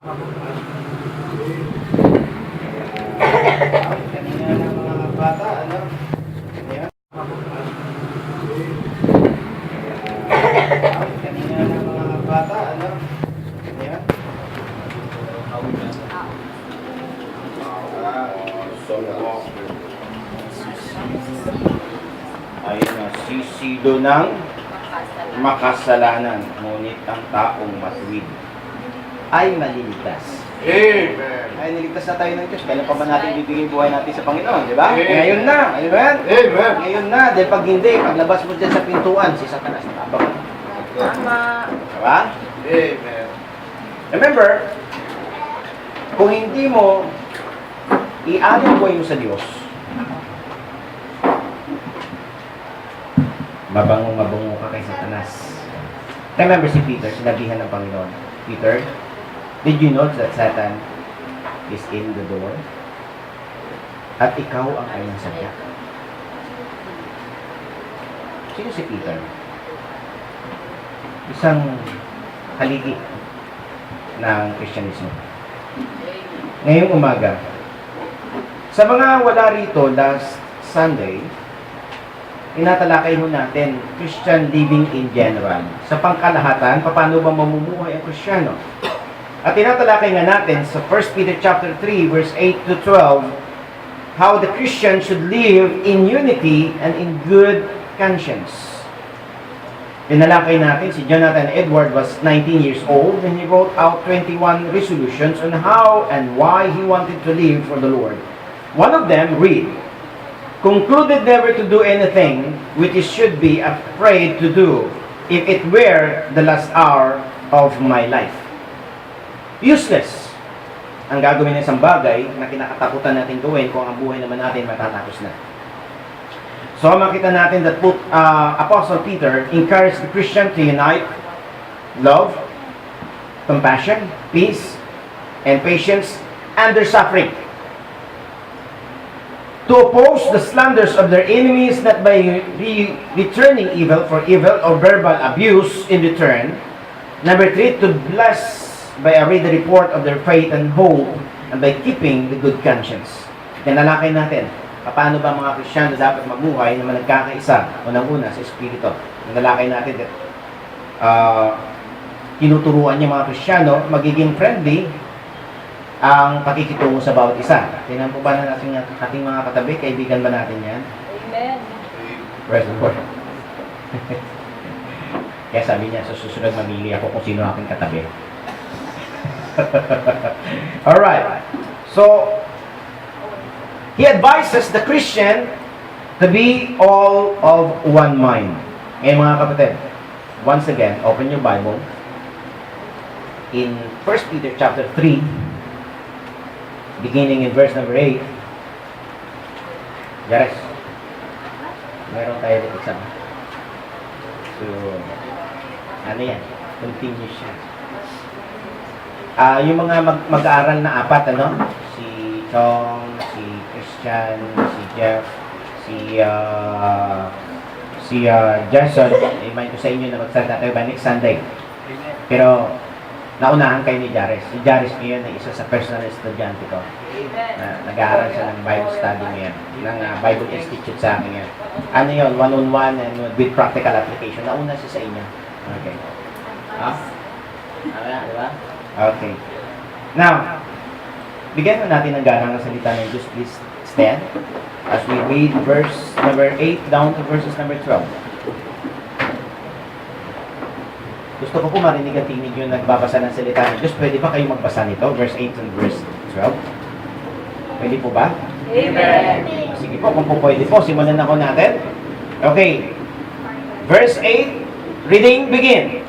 Kanina ng mga bata, ano? Ayan. Kanina ng mga bata, ano? Ayan. Ayun na, sisido ng makasalanan, ngunit ang taong matuwid ay maliligtas. Amen. Ay, niligtas na tayo ng Diyos. Kailan pa ba natin bibigay buhay natin sa Panginoon, di ba? Amen. Ngayon na, amen? Amen. Ngayon na, dahil pag hindi, paglabas mo dyan sa pintuan, si Satanas na abang. Tama. Diba? Amen. Remember, kung hindi mo iamin ang buhay mo sa Diyos, mabango ka kay Satanas. Remember si Peter, sinabihan ng Panginoon, Peter, did you know that Satan is in the door? At ikaw ang kanyang sadya. Sino si Peter? Isang haligi ng Kristyanismo. Ngayong umaga, sa mga wala rito last Sunday, inatalakay mo natin Christian living in general. Sa pangkalahatan, paano ba mamumuhay ang Kristiyano? At tinatalakay nga natin sa 1 Peter chapter 3 verse 8 to 12 how the Christian should live in unity and in good conscience. Tinalakay natin si Jonathan Edward was 19 years old when he wrote out 21 resolutions on how and why he wanted to live for the Lord. One of them read, concluded never to do anything which he should be afraid to do if it were the last hour of my life. Useless ang gagawin ng isang bagay na kinakatakutan natin gawin kung ang buhay naman natin matatapos na. So makita natin that Apostle Peter encouraged the Christian to unite love, compassion, peace, and patience under suffering. To oppose the slanders of their enemies, not by returning evil for evil or verbal abuse in return. Number 3, to bless by a ready report of their faith and hope, and by keeping the good conscience. Tinalakay natin, paano ba mga Kristiyano dapat mabuhay na nagkakaisa, unang-una sa Espiritu. Tinalakay natin that tinuturuan niya mga Kristiyano, magiging friendly ang pakikitungo sa bawat isa. Tingnan po ba na natin ating mga katabi, kaibigan ba natin yan? Amen. Praise the Lord. Kaya sabi niya, sa susunod mamili ako kung sino aking katabi. Alright. So, he advises the Christian to be all of one mind. Ngayon mga kapatid, once again, open your Bible in 1 Peter chapter 3, beginning in verse number 8. Yares. Meron tayo dito sa so, ano yan? Continue siya. Yung mga mag-aaral na apat, ano? Si Chong, si Christian, si Jeff, si Jason. I-mind ko sa inyo na magsalita tayo ba next Sunday. Pero, naunahan kayo ni Jares. Si Jares ngayon ay isa sa personal estudyante ko. Nag-aaral siya ng Bible study ngayon. Ng Bible Institute sa akin ngayon. Ano yun? One-on-one and with practical application. Nauna siya sa inyo. Okay. Di ba? Okay. Now, bigyan mo natin ng ganang salita ng Diyos. Please stand as we read verse number 8 down to verses number 12. Gusto ko po marinig at tinig yung nagbabasa ng salita ng Diyos. Pwede ba kayo magbasa nito? Verse 8 and verse 12? Pwede po ba? Amen. Sige po, kung po pwede po, simulan na ko natin. Okay. Verse 8, reading, begin.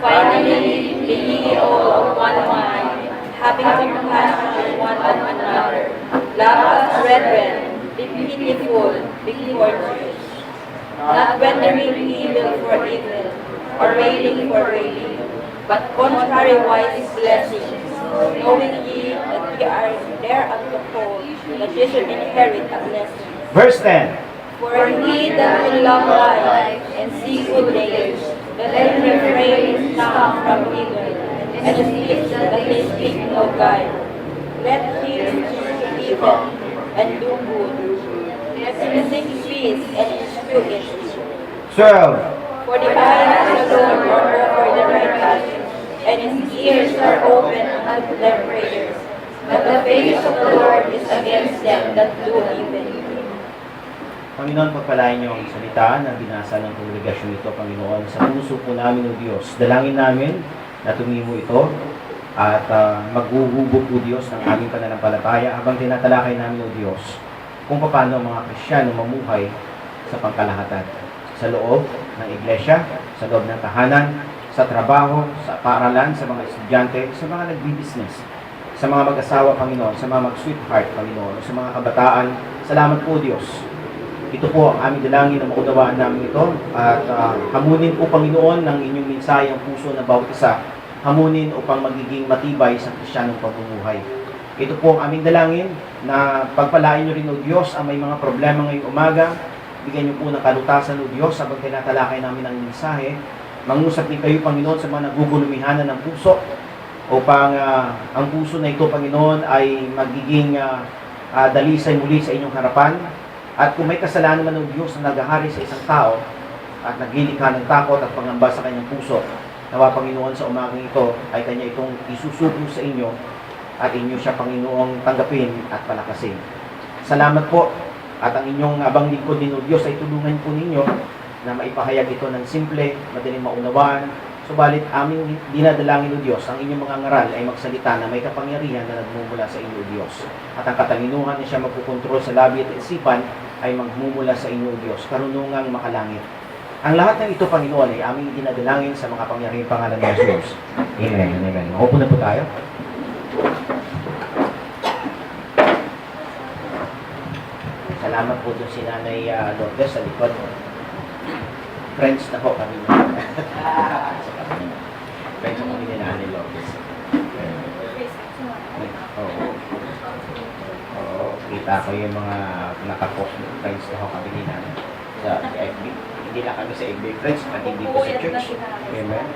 Finally, be ye all of one mind, having compassion one on another. Love as brethren, be pitiful, be courteous, not rendering evil for evil, or railing for railing, but contrariwise blessings, knowing ye that ye are thereunto called, that ye should inherit a blessing. Verse 10. For he that will love life and see good days, let him refrain his tongue from evil, and sees that he is speaking of God. Let him choose evil and do good. Let him seek peace and eschew it. 12. For the eyes of the Lord are over the righteous, and his ears are open unto their prayers. But the face of the Lord is against them that do evil. Panginoon, pagpalain niyo ang salita na binasa ng kongregasyon ito, Panginoon, sa puso po namin, O Diyos. Dalangin namin na tumimo ito at maghuhubog po, Diyos, ng aming pananampalataya habang tinatalakay namin, O Diyos, kung paano ang mga Kristiyano mamuhay sa pangkalahatan. Sa loob ng iglesia, sa loob ng tahanan, sa trabaho, sa paaralan, sa mga estudyante, sa mga nagbi-business, sa mga mag-asawa, Panginoon, sa mga mag-sweetheart, Panginoon, sa mga kabataan. Salamat po, Diyos. Ito po ang aming dalangin na maunawaan namin ito at hamunin po, Panginoon, ng inyong mensahe ang puso ng bawat isa. Hamunin upang magiging matibay sa Kristiyanong pamumuhay. Ito po ang aming dalangin na pagpalain nyo rin, O Diyos, ang may mga problema ngayong umaga. Bigyan nyo po ng kalutasan, O Diyos, habang tinatalakay namin ang mensahe. Mangusap din kayo, Panginoon, sa mga nagugulumihanan ng puso upang ang puso na ito, Panginoon, ay magiging dalisay muli sa inyong harapan. At kung may kasalanan man ng Diyos na naghahari sa isang tao at naglilikha ng takot at pangamba sa kanyang puso, nawa, Panginoon, sa umagang ito ay kanya itong isusuko sa inyo at inyo siya, Panginoong, tanggapin at palakasin. Salamat po at ang inyong abang lingkod din, O Diyos, ay tulungan po ninyo na maipahayag ito ng simple, madaling maunawaan. Subalit aming dinadalangin, O Diyos, ang inyong mga ngaral ay magsalita na may kapangyarihan na nagmumula sa inyo, O Diyos. At ang katalinuhan na siya magkukontrol sa labi at isipan ay magmumula sa inyo, O Diyos, karunungang makalangit. Ang lahat ng ito, Panginoon, ay aming dinadalangin sa mga pangyarihang pangalan ng Jesus. Amen. Amen. Maupo na po tayo. Salamat po doon si Nanay Lourdes sa likod. Friends na po kami. Friends na kami ni Nanay Lourdes. Oo. Oo. Kita ko yung mga nakapost ng friends na kami ni Nanay sa FB. Hindi lang kami sa FB friends, at hindi po sa church. Amen.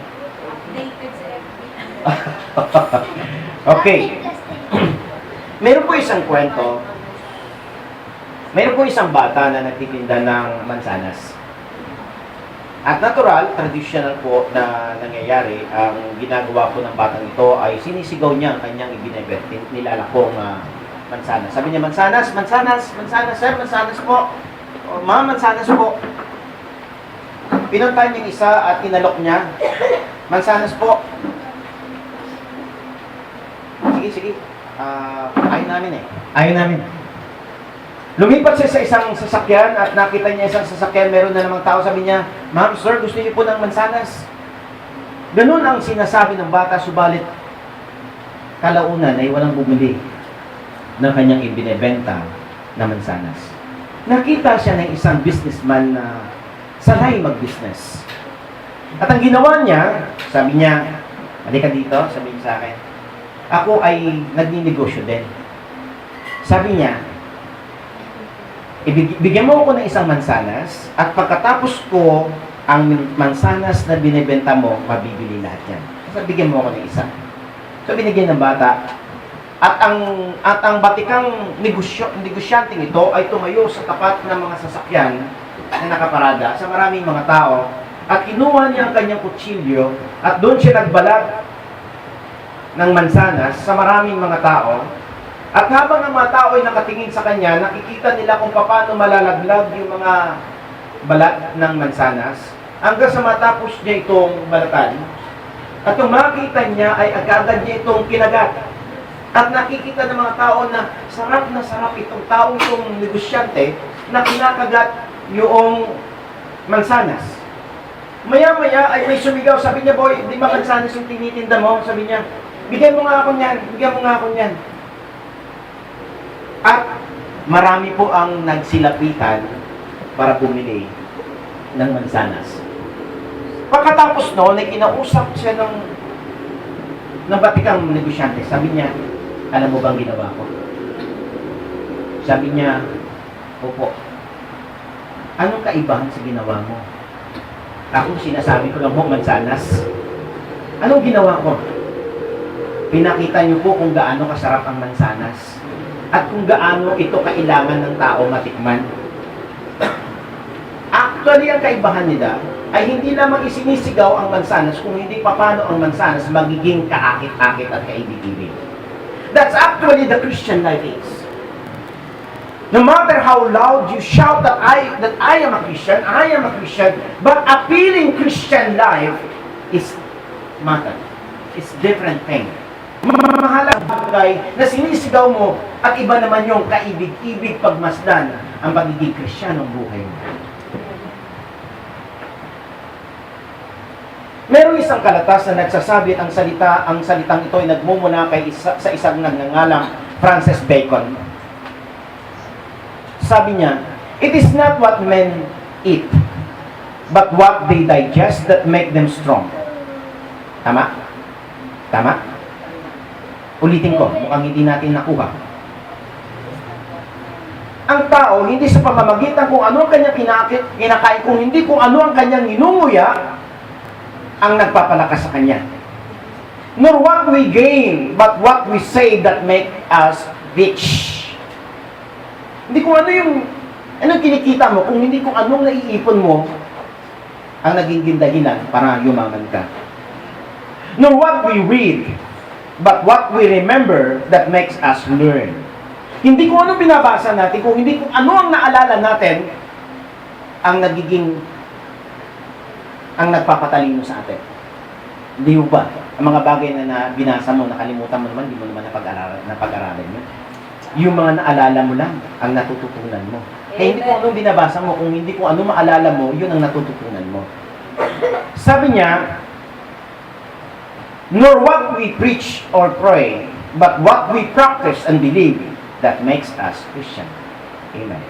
Updated sa FB. Okay. Meron po isang kwento. Meron po isang bata na nagtitinda ng mansanas. At natural, traditional po na nangyayari, ang ginagawa po ng batang ito ay sinisigaw niya ang kanyang ibinebet, nilalakong mansanas. Sabi niya, mansanas, mansanas, mansanas, sir, mansanas po. O, ma'am, mansanas po. Pinuntahan niya isa at inalok niya, mansanas po. Sige, sige. Ayaw namin eh. Ayaw namin. Lumipat siya sa isang sasakyan at nakita niya isang sasakyan, meron na namang tao. Sabi niya, ma'am, sir, gusto niyo po ng mansanas? Ganun ang sinasabi ng bata, subalit kalaunan ay walang bumili ng kanyang ibinebenta na mansanas. Nakita siya ng isang businessman na sanay mag-business. At ang ginawa niya, sabi niya, halika dito, sabi niya sa akin, ako ay nagninegosyo din. Sabi niya, bigyan mo ako ng isang mansanas at pagkatapos ko ang mansanas na binibenta mo, mabibili lahat yan. So, bigyan mo ako ng isa. So, binigyan ng bata. At ang batikang negosyanteng ito ay tumayo sa tapat ng mga sasakyan na nakaparada sa maraming mga tao at kinuha niya ang kanyang kutsilyo at doon siya nagbalag ng mansanas sa maraming mga tao. At habang ang mga tao ay nakatingin sa kanya, nakikita nila kung paano malalaglag yung mga balat ng mansanas hanggang sa matapos niya itong balatan. At kung makita niya ay agad niya itong kinagat. At nakikita ng mga tao na sarap itong taong itong negosyante na kinakagat yung mansanas. Maya-maya ay may sumigaw, sabi niya, boy, di ba mansanas yung tinitinda mo? Sabi niya, bigyan mo nga ako niyan, bigyan mo nga ako niyan. At marami po ang nagsilapitan para bumili ng mansanas. Pagkatapos noon, ay kinausap siya ng batikang negosyante. Sabi niya, alam mo bang ginawa ko? Sabi niya, opo. Anong kaibahan sa ginawa mo? Ako sinasabi ko lang mo, mansanas. Anong ginawa ko? Pinakita niyo po kung gaano kasarap ang mansanas at kung gaano ito kailangan ng tao matikman. Actually, ang kaibahan nila ay hindi lamang isinisigaw ang mansanas kung hindi paano ang mansanas magiging kaakit-akit at kaibig-ibig. That's actually the Christian life is. No matter how loud you shout that I am a Christian, but appealing Christian life is matter. It's different thing. Mahalagang bagay na sinisigaw mo at iba naman yung kaibig-ibig pagmasdan ang pagiging Kristiyanong buhay mo. Merong isang kalatas na nagsasabi ang salitang ito ay nagmumula sa isang nagngangalang Francis Bacon. Sabi niya, "It is not what men eat, but what they digest that make them strong." Tama? Tama? Ulitin ko, mukhang hindi natin nakuha. Ang tao, hindi sa pamamagitan kung ano ang kanyang kinakain, kung hindi kung ano ang kanyang ninunguya, ang nagpapalakas sa kanya. Nor what we gain, but what we say that make us rich. Hindi kung anong kinikita mo, kung hindi kung anong naiipon mo, ang naging dahilan para yumaman ka. Nor what we read, but what we remember that makes us learn. Hindi kung anong binabasa natin, kung hindi kung ano ang naalala natin, ang nagpapatalino sa atin. Hindi ba? Ang mga bagay na binasa mo, nakalimutan mo naman, hindi mo naman napag-aralan mo. Yung mga naalala mo lang, ang natututunan mo. Kaya hindi kung anong binabasa mo, kung hindi kung ano maalala mo, yun ang natututunan mo. Sabi niya, "Nor what we preach or pray, but what we practice and believe, that makes us Christian." Amen.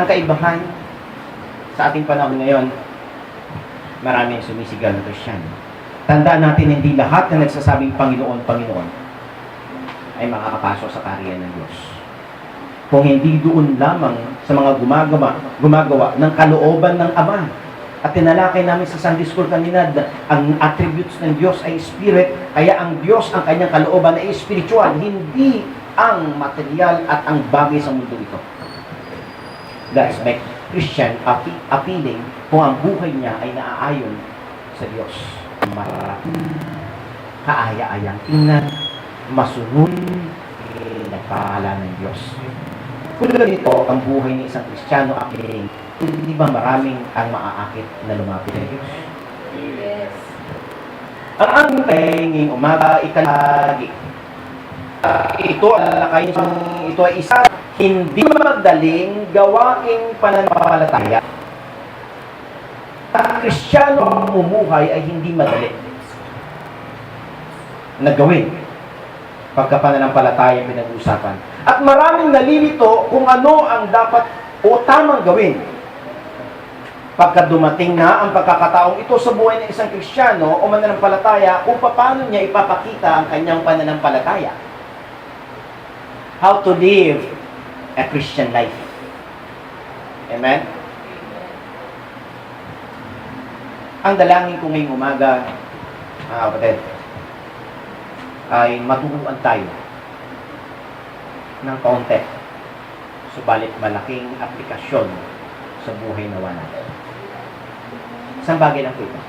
Ang kaibahan sa ating panahon ngayon, maraming sumisigaw na Christian. Tandaan natin, hindi lahat na nagsasabing Panginoon, Panginoon, ay makakapasok sa kaharian ng Diyos. Kung hindi doon lamang sa mga gumagawa ng kalooban ng Ama. At tinalakay namin sa Sunday School kanina, ang attributes ng Diyos ay Spirit, kaya ang Diyos, ang kanyang kalooban ay spiritual, hindi ang material at ang bagay sa mundo ito. That's make Christian appealing kung ang buhay niya ay naaayon sa Diyos. Kaaya-ayang tingnan, masunod, nagpakala ng Diyos. Kung ganito ang buhay ng isang Kristiyano, hindi ba maraming ang maaakit na lumapit ng Diyos? Yes. Ang aking tayong umaga, ikalagi. Ito ay isa hindi madaling gawaing pananampalataya. Ang Kristiyano umumuhay ay hindi madali na gawin pagka pananampalataya pinag-uusapan. At maraming nalilito kung ano ang dapat o tamang gawin pagka dumating na ang pagkakataong ito sa buhay ng isang Kristiyano o mananampalataya, kung paano niya ipapakita ang kanyang pananampalataya. How to live a Christian life. Amen? Ang dalangin ko ngayong umaga, kapatid, ay maturuan tayo ng kaunti, subalit malaking aplikasyon sa buhay nawa natin. Isang bagay lang po ito.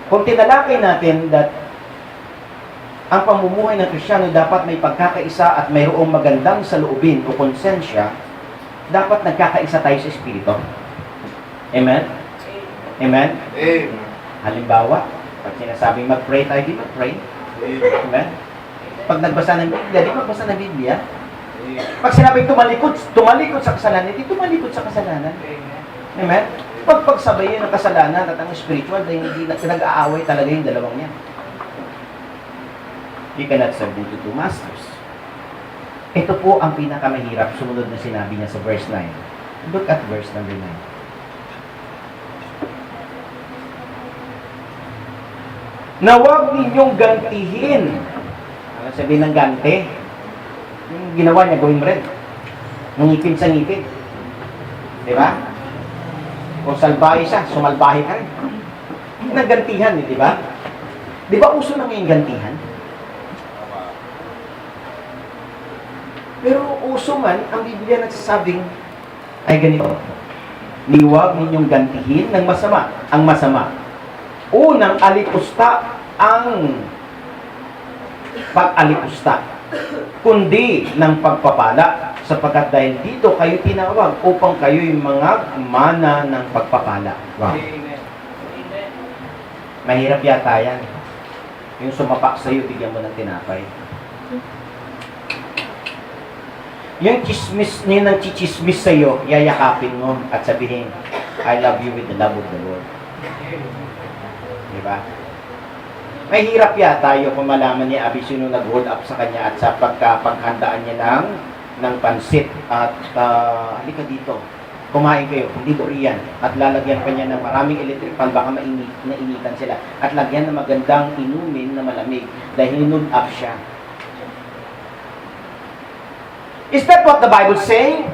Kung tinalakay natin that ang pamumuhay ng Kristiyano dapat may pagkakaisa at mayroong magandang saloobin o konsensya, dapat nagkakaisa tayo sa Espiritu. Amen? Amen? Amen. Halimbawa, pag sinasabing mag-pray tayo, di mag-pray. Amen? Pag nagbasa ng Biblia, di magbasa ng Biblia. Pag sinabing tumalikod sa kasalanan, di tumalikod sa kasalanan. Amen? Pag pagsabayin ng kasalanan at ang spiritual, dahil hindi na nag-aaway talaga yung dalawang yan. You cannot serve the two masters. Ito po ang pinakamahirap, sumunod na sinabi niya sa verse 9. Look at verse number 9. Na huwag ninyong gantihin. Ano sabihin ng ganti? Yung ginawa niya, gawin mo rin. Ngipin sa ngipin. Di ba? Kung salbahe siya, sumalbahe ka rin. Nagantihan, di ba? Di ba uso na ngayon gantihan? Pero uso man, ang Biblia nagsasabing, ay ganito, huwag ninyong gantihin ng masama. Ang masama. Unang alipusta ang pag-alipusta, kundi ng pagpapala, sapagkat dahil dito kayo tinawag upang kayo'y mga mana ng pagpapala. Wow. Mahirap yata yan. Yung sumapak sa'yo, bigyan mo ng tinapay. Yung chismis, yung nang chichismis sa'yo, yayakapin mo at sabihin, I love you with the love of the Lord. Diba? Mahirap yata yung kung malaman ni Abi sino nag-hold up sa kanya at sa pagkapaghandaan niya ng pansit at halika dito, kumain kayo, hindi durian at lalagyan pa niya ng maraming electric fan, baka mainitan sila at lagyan ng magandang inumin na malamig dahil hold up siya. Is that what the Bible saying?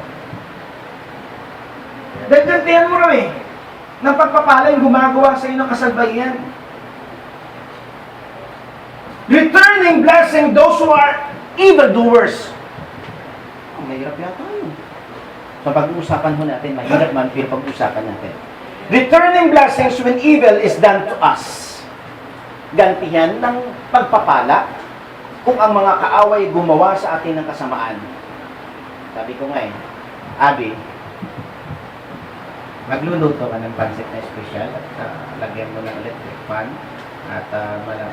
Dagdagan mo rin ng pagpapala yung gumagawa sa iyo ng kasalbayan. Returning blessing those who are evildoers. Mahirap yata yun. So pag-uusapan ho natin, mahirap man, pero pag-uusapan natin. Returning blessings when evil is done to us. Gantihan ng pagpapala kung ang mga kaaway gumawa sa atin ng kasamaan. Sabi ko nga Abi, magluluto ka ng pansit na espesyal at lagyan mo ng electric fan at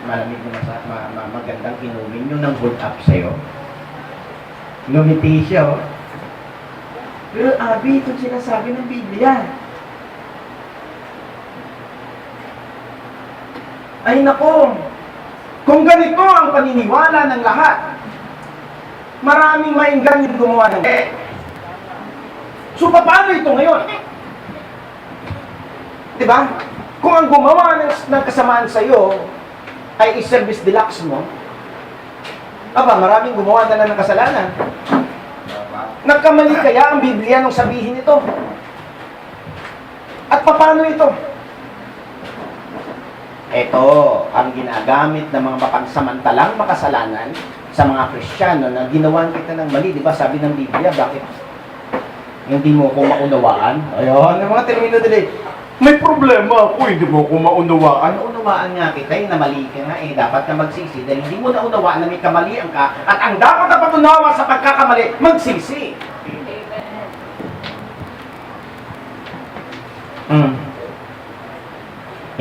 malamig mo na magandang inumin yung nang hold up sa'yo. Ngumiti siya, oh. Pero Abi, itong sinasabi ng Biblia. Ay nako, kung ganito ang paniniwala ng lahat, maraming mainggan yung gumawa ng So, paano ito ngayon? Diba? Kung ang gumawa ng kasamaan sa iyo ay i-service deluxe mo, maraming gumawa na lang ng kasalanan. Nagkamali kaya ang Biblia nung sabihin ito? At paano ito? Ito ang ginagamit ng mga mapagsamantalang makasalanan sa mga Kristiyano na ginawan kita ng mali. Diba sabi ng Biblia, bakit hindi mo ko maunawaan? Ayun, ang mga termino nila, may problema ako, hindi mo ko maunawaan. Unawaan nga kita, na mali ka nga dapat ka magsisi dahil hindi mo naunawaan na may kamalian ka at ang dapat na patunawa sa pagkakamali, magsisi.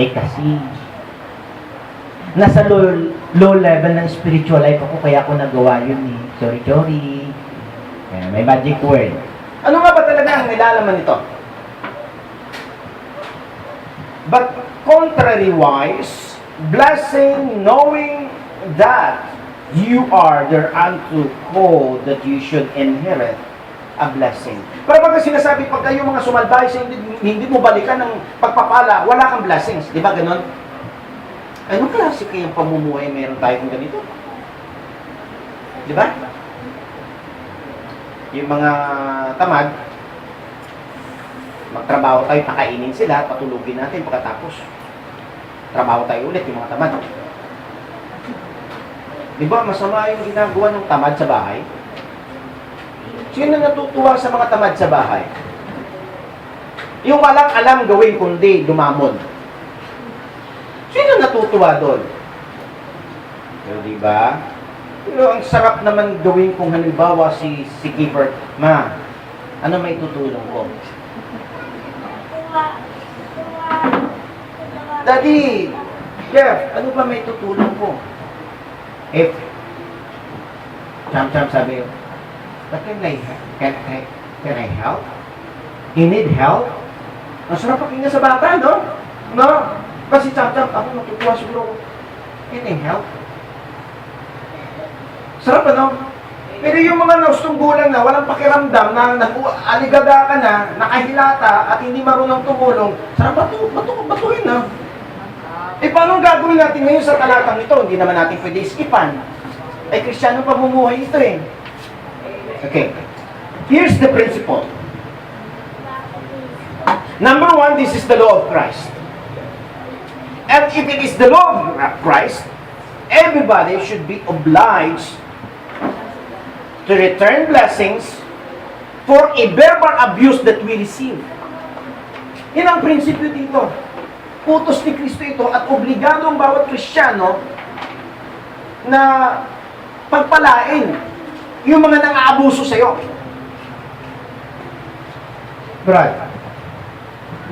Kasi nasa low level ng spiritual life ako, kaya ako nagawa yun Sorry. May magic word. Ano nga ba talaga ang nilalaman nito? But contrary-wise, blessing, knowing that you are thereunto called that you should inherit a blessing. Pero pagka sinasabi, pag kayo mga sumalbay sa hindi mo balikan ng pagpapala, wala kang blessings. Di ba ganon? Anong klase kayang pamumuhay meron tayo kung ganito? Di ba? Yung mga tamad, magtrabaho tayo, pakainin sila, patulugin natin pagkatapos. Trabaho tayo ulit, yung mga tamad. Di ba, masama yung ginagawa ng tamad sa bahay? Sino natutuwa sa mga tamad sa bahay? Yung walang alam gawin kundi dumamon. Sino natutuwa doon? Pero di ba? Pero ang sarap naman gawin kung halimbawa si Kiefer, Ma, ano may tutulong ko? Daddy, Jeff, ano ba may tutulong ko? If, Cham sabi, but can I help? You need help? Ang sarap pakinggan sa bata, no? No? Kasi Cham, ako natutuwa siguro ko. Can I help? Sarap, ano? Pero yung mga nastong gulang na walang pakiramdam na aligada ka na, nakahilata at hindi marunong tumulong, sarap batuhin na. Paano gagawin natin ngayon sa talatang ito? Hindi naman natin pwede iskipan. Ay, Kristiyano pamumuhay ito eh. Okay. Here's the principle. Number one, this is the law of Christ. And if it is the law of Christ, everybody should be obliged to return blessings for a verbal abuse that we receive. Yan ang prinsipyo dito. Utos ni Kristo ito at obligado ang bawat Kristiyano na pagpalain yung mga nang-aabuso sa'yo. Brad,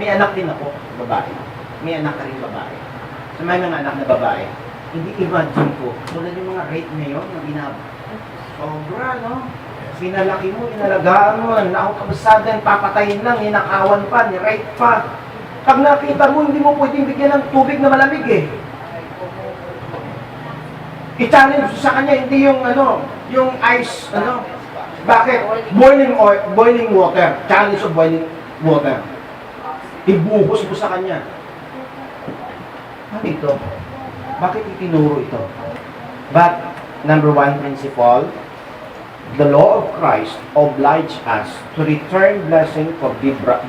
may anak din ako, babae. May anak ka rin babae. Sa mga anak na babae, hindi imagine ko, tulad yung mga rape ngayon, na sobra, no? Pinalaki mo, inalagaan mo, nakakabasagan, papatayin lang, ninakawan pa, ni-rape pa. Pag nakita mo, hindi mo pwedeng bigyan ng tubig na malamig eh. I-challenge sa kanya, hindi yung yung ice, bakit? Boiling water. Challenge of boiling water. Ibuhos mo sa kanya. Ano ito? Bakit itinuro ito? But, number one principle, the law of Christ oblige us to return blessing for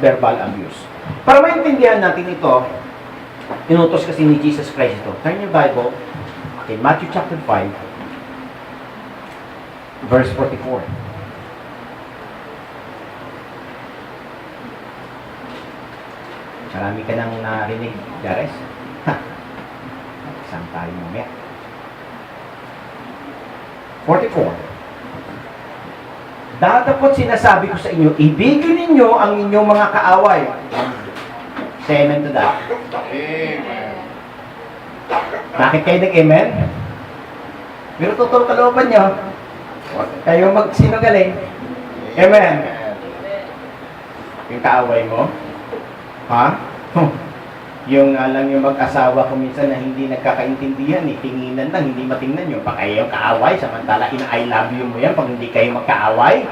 verbal abuse. Para maintindihan natin ito, inutos kasi ni Jesus Christ ito. Turn your Bible in Matthew chapter 5, verse 44. Marami ka nang narinig, Jares? Saan tayo mamaya? 44. Datapot sinasabi ko sa inyo, ibigin ninyo ang inyong mga kaaway. Say amen to that. Amen. Bakit kayo nag-amen? Pero totoo kalooban nyo. Kayo magsinungaling. Amen. Yung kaaway mo? Ha? Yung lang yung mag-asawa ko minsan na hindi nagkakaintindihan, tinginan lang, hindi matingnan nyo. Pa kayo yung kaaway, samantala I love you mo yan pag hindi kayo magkaaway.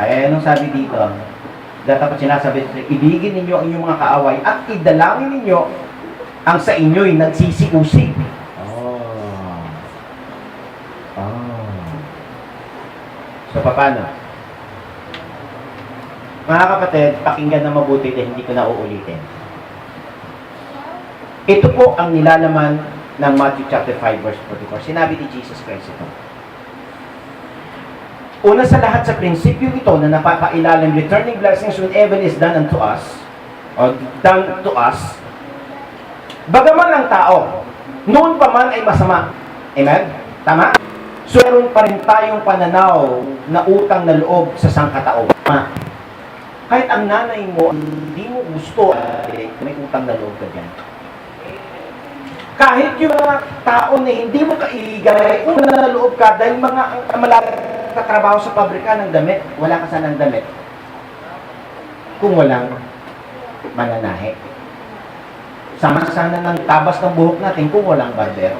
Ay, anong sabi dito? Dapat sinasabi, ibigin ninyo ang inyong mga kaaway at idalangin ninyo ang sa inyo'y nagsisiusig. So, paano? Mga kapatid, pakinggan na mabuti dahil hindi ko na uulitin. Ito po ang nilalaman ng Matthew chapter 5 verse 44. Sinabi ni Jesus Christ ito. Una sa lahat sa prinsipyo ito na napapailalim, returning blessings whenever is done unto us, or done to us, bagaman ang tao, noon pa man ay masama. Amen? Tama? So, meron pa rin tayong pananaw na utang na loob sa sangkatao. Kahit ang nanay mo, hindi mo gusto, may utang na loob ka dyan. Kahit yung mga tao na hindi mo kailigay, may utang na loob ka dahil mga malapit na trabaho sa pabrika ng damit, wala ka sanang damit. Kung walang mananahe. Sama sana ng tabas ng buhok natin kung walang barbero.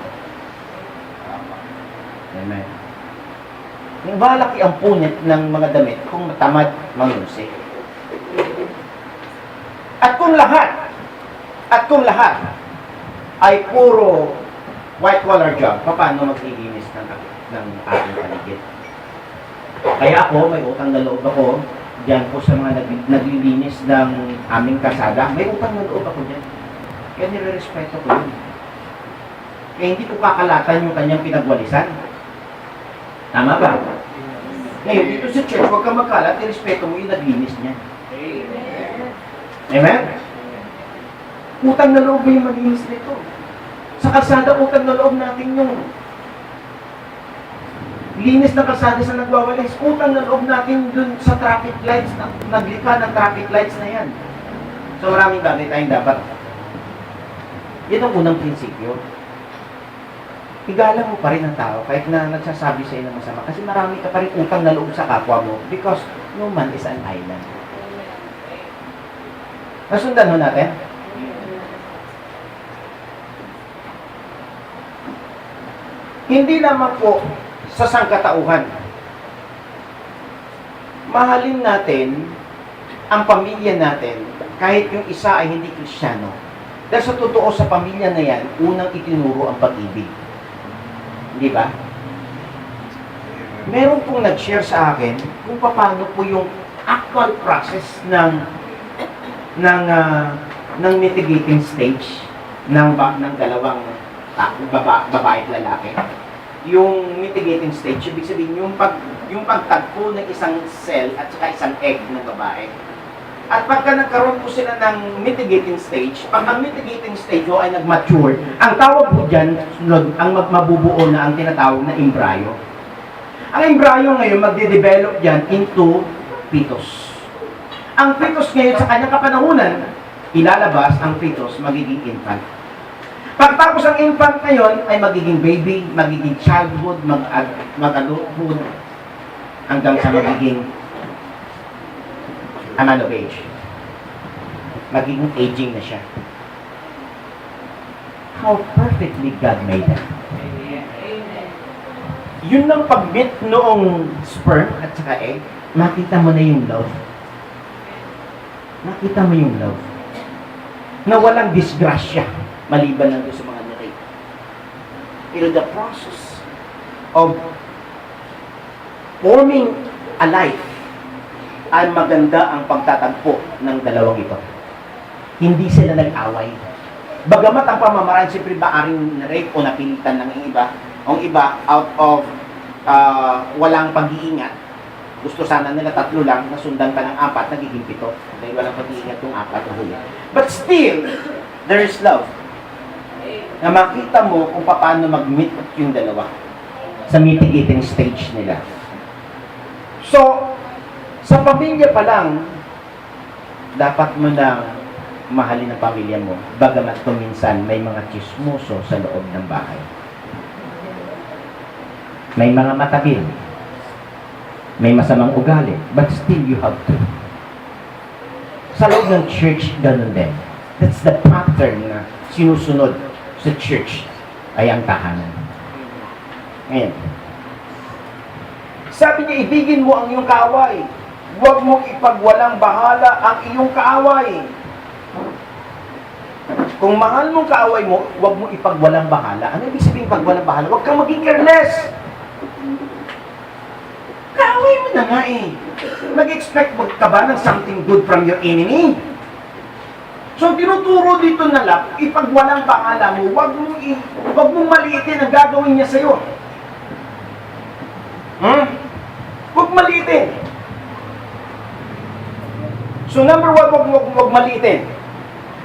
Amen. Yung balaki ang punit ng mga damit kung tamad mangusik. At kung lahat ay puro white-collar job, paano maglilinis ng ating paligid? Kaya ako, may utang na loob ako diyan po sa mga naglilinis ng aming kasada. May utang na loob ako diyan. Kaya nire-respeto ko yun. Kaya hindi ko kakalatan yung kanyang pinagwalisan. Tama ba? Ngayon, dito sa church, huwag kang magkalat, i-respeto mo yung naglinis niya. Amen? Utang na loob yung malinis nito. Sa kalsada, utang na loob natin yung linis ng kalsada sa nagwawalis. Utang na loob natin dun sa traffic lights, naglikha ng traffic lights na yan. So maraming bagay tayong dapat. Yan ang unang prinsipyo. Igalang mo pa rin ang tao kahit na nagsasabi sa iyo ng masama. Kasi marami ka pa rin utang na loob sa kapwa mo because no man is an island. Nasundan ho natin? Hindi naman po sa sangkatauhan. Mahalin natin ang pamilya natin kahit yung isa ay hindi Kristiyano. Dahil sa totoo sa pamilya na yan, unang itinuro ang pag-ibig. Di ba? Meron pong nag-share sa akin kung paano po yung actual process ng mitigating stage ng dalawang babae at lalaki. Yung mitigating stage, ibig sabihin yung pagtagpo ng isang cell at saka isang egg ng babae. At pagka nagkaroon po sila ng mitigating stage, pag ang mitigating stage ay nag-mature, ang tawag po dyan, sunod, ang mabubuo na ang tinatawag na embryo. Ang embryo ngayon magde-develop dyan into fetus. Ang fetus ngayon sa kanyang kapanahunan, ilalabas ang fetus, magiging infant. Pagtapos ang infant ngayon ay magiging baby, magiging childhood, mag-adulthood, hanggang sa magiging a man of age. Magiging aging na siya. How perfectly God made that. Yun ang pag-meet noong sperm at saka egg, makita mo na yung love. Nakita mo yung love. Na walang disgrasya, maliban lang doon sa mga narate. Pero the process of forming a life ay maganda ang pagtatagpo ng dalawang ito. Hindi sila nag-away. Bagamat ang pamamaraan siyempre maaring na-rape o napilitan ng iba, ang iba out of walang pag-iingat. Gusto sana nila 3 lang, nasundan pa ng 4, nagiging 7. Dahil walang pag-iingat yung 4 na huli. But still, there is love. Na makita mo kung paano mag-meet yung dalawa sa mitigating stage nila. So, sa pamilya pa lang, dapat mo na mahalin ang pamilya mo, bagamat kung minsan may mga chismoso sa loob ng bahay. May mga matabil, may masamang ugali, but still you have to. Sa loob ng church, ganun din. That's the pattern na sinusunod sa church ay ang tahanan. Ngayon, sabi niya, ibigin mo ang iyong kaaway. Huwag mong ipagwalang bahala ang iyong kaaway. Kung mahal mong kaaway mo, huwag mong ipagwalang bahala. Ano ibig sabihin pagwalang bahala? Huwag kang maging careless. Kaaway mo na nga eh. Mag-expect ka ba ng something good from your enemy? So, tinuturo dito na lang, ipagwalang bahala mo, huwag mong maliitin ang gagawin niya sa'yo. Huwag maliitin. So, number 1, huwag maliitin.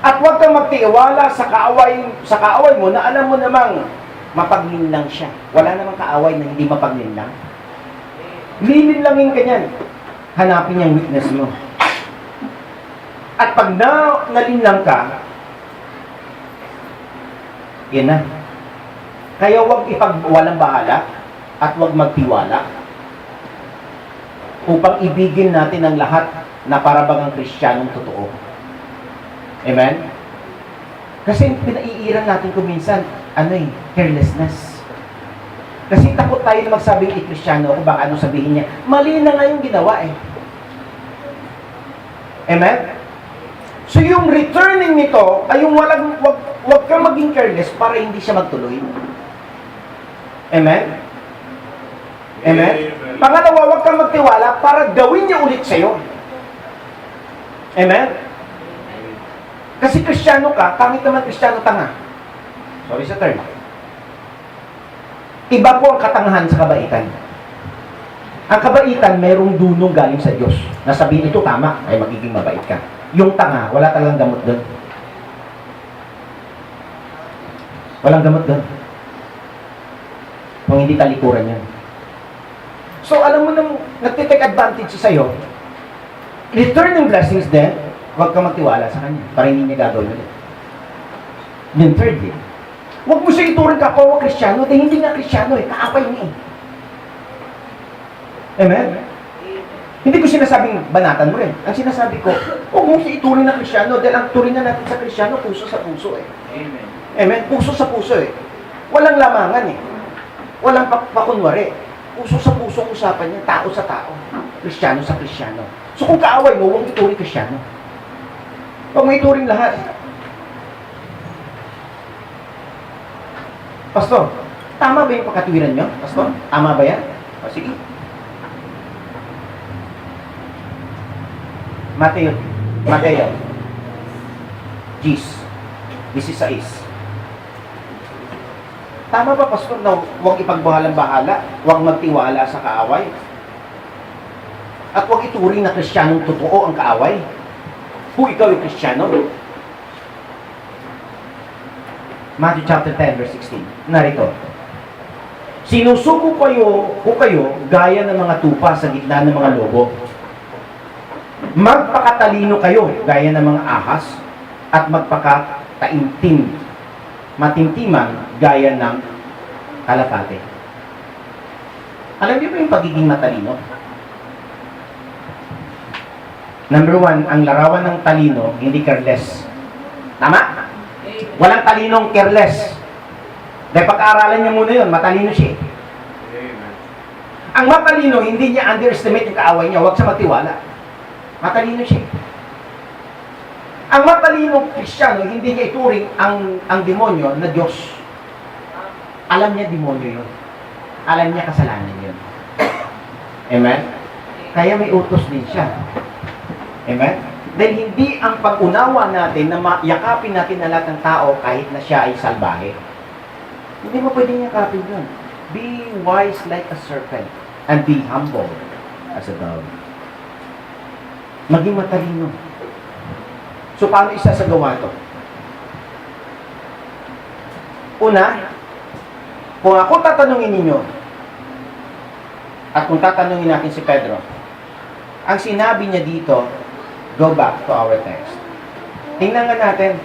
At huwag kang magtiwala sa kaaway mo na alam mo namang mapaglinlang siya. Wala namang kaaway na hindi mapaglinlang. Lilinlangin ka niyan. Hanapin niyang weakness mo. At pag nalinlang ka, yan na. Kaya huwag ipagwalang bahala at huwag magtiwala upang ibigin natin ang lahat na para bagang Kristiyanong totoo. Amen? Kasi pinaiiran natin kung minsan, carelessness. Kasi takot tayo na magsabing Kristiyano ako, baka anong sabihin niya, mali na nga yung ginawa eh. Amen? So yung returning nito ay yung wag kang maging careless para hindi siya magtuloy. Amen? Amen? Pangalawa, wag kang magtiwala para gawin niya ulit sa'yo. Amen? Kasi Kristiyano ka, pangit naman Kristiyano tanga. Sorry sa term. Iba po ang katangahan sa kabaitan. Ang kabaitan, mayroong dunong galing sa Diyos. Nasabihin ito tama, ay magiging mabait ka. Yung tanga, wala talagang gamot doon. Walang gamot doon. Kung hindi talikuran yan. So, alam mo nang nagtitake advantage sa'yo, returning blessings din, huwag ka magtiwala sa kanya para hindi niya gagawin ulit. Then thirdly, huwag mo siya ituring ka ko Kristiyano, dahil hindi nga Kristiyano eh, kaapay niya eh. Amen? Hindi ko sinasabing banatan mo rin. Ang sinasabi ko, huwag mo siya ituring na Kristiyano dahil ang turing na natin sa Kristiyano, puso sa puso eh. Amen. Amen? Puso sa puso eh. Walang lamangan eh. Walang pakunwari. Puso sa puso ang usapan niya, tao sa tao. Kristiyano sa Kristiyano. So kung kaaway mo, huwag ituring Kristiyano. Huwag mo ituring lahat. Pastor, tama ba yung pagkatuwiran niyo? Pastor, tama ba yan? O sige. Mateo 16. Tama ba, Pastor, na huwag ipagbahalang-bahala, huwag magtiwala sa kaaway? At huwag ituring na Kristiyanong totoo ang kaaway? Kung ikaw ay Kristiyano. Matthew chapter 10, verse 16. Narito. Sinusuko kayo gaya ng mga tupa sa gitna ng mga lobo. Magpakatalino kayo gaya ng mga ahas at matintiman gaya ng kalapate. Alam niyo ba yung pagiging matalino? Number 1, ang larawan ng talino, hindi careless. Tama? Walang talinong careless. Dahil pag-aaralan niya muna yun, matalino siya. Amen. Ang matalino, hindi niya underestimate yung kaaway niya, huwag siya magtiwala. Matalino siya. Ang matalinong Kristiyano, hindi niya ituring ang demonyo na Diyos. Alam niya demonyo yun. Alam niya kasalanan yun. Amen? Kaya may utos din siya. Amen? Dahil hindi ang pag-unawa natin na yakapin natin na lahat ng tao kahit na siya ay salbahe. Hindi mo pwedeng yakapin yun. Be wise like a serpent and be humble as a dove. Maging matalino. So, paano isasagawa ito? Una, kung ako tatanungin ninyo, at kung tatanungin natin si Pedro, ang sinabi niya dito, go back to our text. Tingnan nga natin,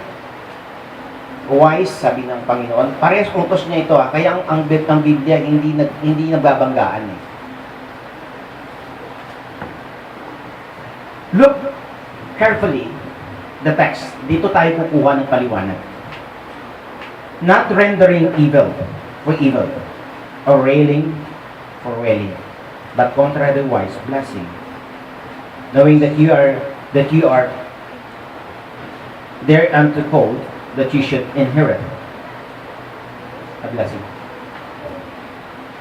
wise, sabi ng Panginoon, parehas utos niya ito, kaya ang Biblia hindi nagbabanggaan eh. Look carefully the text. Dito tayo kukuha ng paliwanag. Not rendering evil for evil, or railing for railing, but contrariwise blessing, knowing that you are thereunto called, that you should inherit a blessing.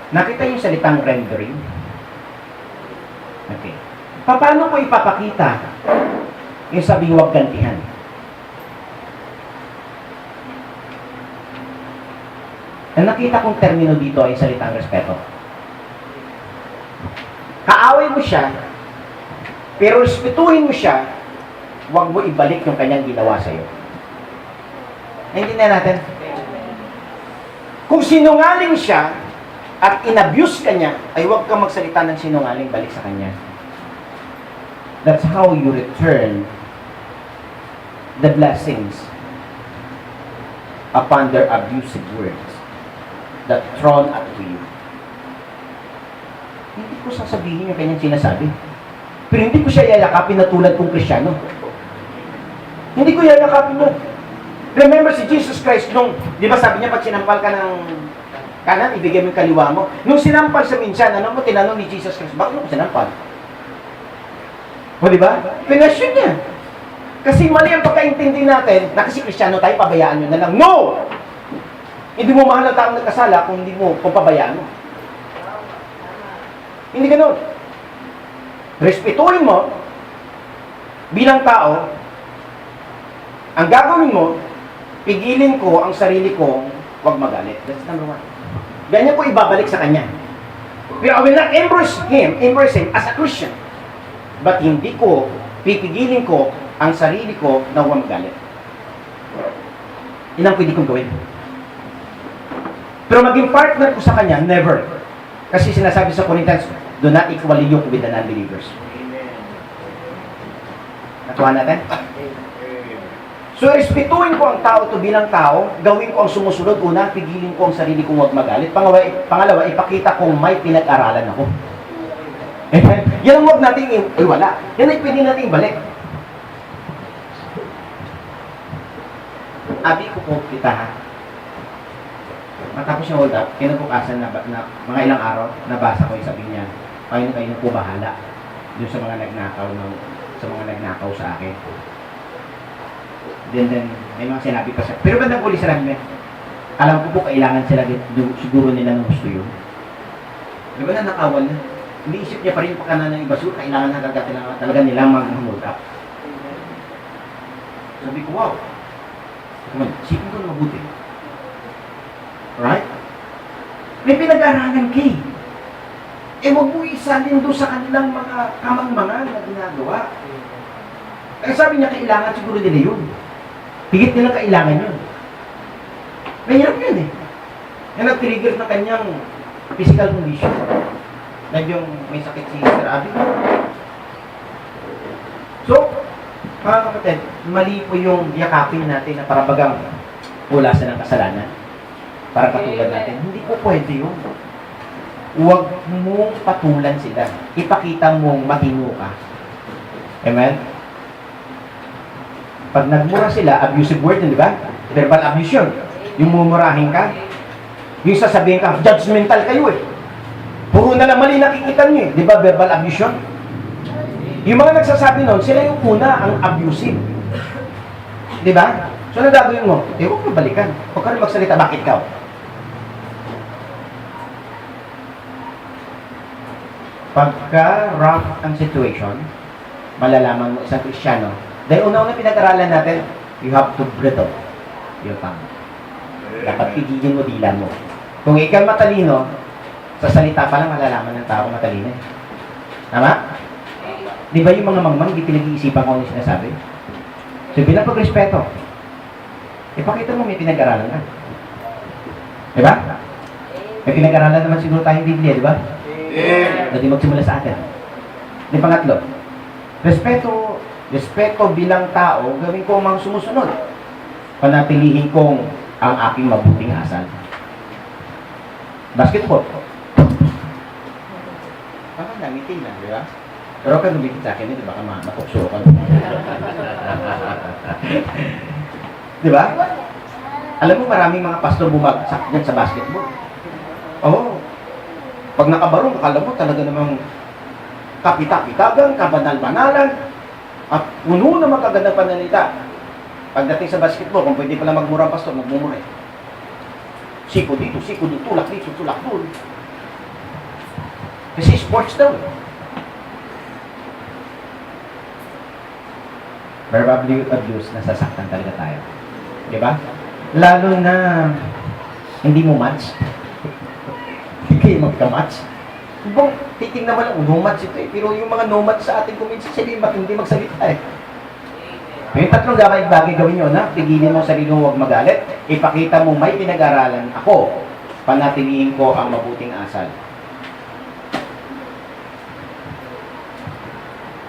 Nakita yung salitang rendering? Okay. Paano ko ipapakita yung sabing huwag gantihan? Ang nakita kong termino dito ay salitang respeto. Kaaway mo siya, pero respetuhin mo siya, huwag mo ibalik yung kanyang ginawa sa'yo. Naintindihan natin? Kung sinungaling siya at inabuse ka niya, ay huwag kang magsalita ng sinungaling balik sa kanya. That's how you return the blessings upon their abusive words that thrown at you. Hindi ko sasabihin yung kanyang sinasabi. Pero hindi ko siya yayakapin na tulad kong Kristiyano. Hindi ko yayakapin yun. Remember si Jesus Christ nung, di ba sabi niya, pag sinampal ka ng kanan, ibigay mo yung kaliwa mo. Nung sinampal sa minsan, ano mo, tinanong ni Jesus Christ, bakit mo sinampal? O di ba? Pinasyon niya. Kasi mali ang pagkaintindi natin na kasi Kristiyano tayo, pabayaan nyo na lang. No! Hindi mo mahal ang taong nagkasala kung pabayaan mo. Hindi ganun. Respetuhin mo bilang tao. Ang gagawin mo, pigilin ko ang sarili kong huwag magalit. That's number 1. Ganyan ko ibabalik sa kanya. Pero I will not embrace him as a Christian. But hindi ko, pipigilin ko ang sarili ko na huwag magalit. Yun ang pwede kong gawin. Pero maging partner ko sa kanya, never. Kasi sinasabi sa Corinthians, do not equally yoke with the non-believers. Amen. Natuwa natin? Amen. So, respetuhin ko ang tao to bilang tao, gawin ko ang sumusunod. Una, pigilin ko ang sarili kong huwag magalit. Pangalawa, ipakita kong may pinag-aralan ako. Yan ang huwag natin iwala. Yan ay pwede natin ibalik. Abi ko po kita, ha? Matapos yung hold up, kinabukasan na mga ilang araw, nabasa ko yung sabi niya, kayo na po bahala doon sa mga nagnakaw sa akin. Then, may mga sinabi pa siya. Pero bandang uli sinabi niya, alam ko po kailangan sila siguro nila ng gusto yun. Di ba na nakawal na? Iniisip niya pa rin pagkanan ng iba, so kailangan na talaga nilang mag-hold up. Sabi ko, wow. Isipin ko na mabuti. Right? May pinag-aralan ka eh. Eh, huwag mo isalin doon sa kanilang mga kamangmangan na ginagawa. Kaya sabi niya, kailangan siguro nila yun. Higit nila kailangan yun. Mahirap yun eh. Yan nag-trigger ng kanyang physical condition. Medyo may sakit si Sir Abby. So, mga kapatid, mali po yung yakapin natin na parabagang pulasan ng kasalanan. Para katulad natin. Hindi po pwede yun. Huwag mong patulan sila. Ipakita mong matino ka. Amen? Pag nagmura sila, abusive word yun, di ba? Verbal abuse yun. Yung mumurahin ka. Yung sasabihin ka, judgmental kayo eh. Puro na lang mali nakikita nyo eh. Di ba? Verbal abuse yun. Yung mga nagsasabi nun, sila yung una ang abusive. Di ba? So, ano gagawin mo? Eh, huwag mo balikan. Huwag ka rin magsalita, bakit ka? Pagka rough ang situation, malalaman mo isang Kristiyano. Dahil una-una pinag-aralan natin, you have to bridle your tongue. Dapat pigilin mo dila mo. Kung ikaw matalino, sa salita pa lang malalaman ng tao matalino. Tama? Di ba yung mga mangmang, hindi pinag-iisipan ko ano yung sinasabi? So, bilang pagrespeto, ipakita mo may pinag-aralan ka. Di ba? May pinag-aralan naman siguro tayong Biblia, di ba? Hindi magsimula sa atin. Di pangatlo, respeto bilang tao, gawin ko mga sumusunod. Panatilihin kong ang aking mabuting asal. Basketball. Parang nangitin lang, di ba? Pero kung lumikit sa akin, di ba? Matukso ka. Di ba? Alam mo, maraming mga pastor bumagsak dyan sa basketball. Oo. Pag nakabarong, akala mo talaga namang kapita-pitagan, kabanal-banalan, at puno na magagandang pananita. Pagdating sa basketball, kung pwede pala magmura ang pastor, magmumura. Siko dito, tulak dito, tulak doon. Kasi sports daw. Verbal abuse, nasasaktan talaga tayo. Di ba? Lalo na hindi mo match. Hindi kayo magka-match. Ibang titingnan mo lang, no match ito eh. Pero yung mga no match sa ating community, sabihin hindi magsalita eh. Yung tatlong bagay gawin nyo na, pigilin mo sarili mo huwag magalit, ipakita mo may pinag-aralan ako, panatilihin ko ang mabuting asal.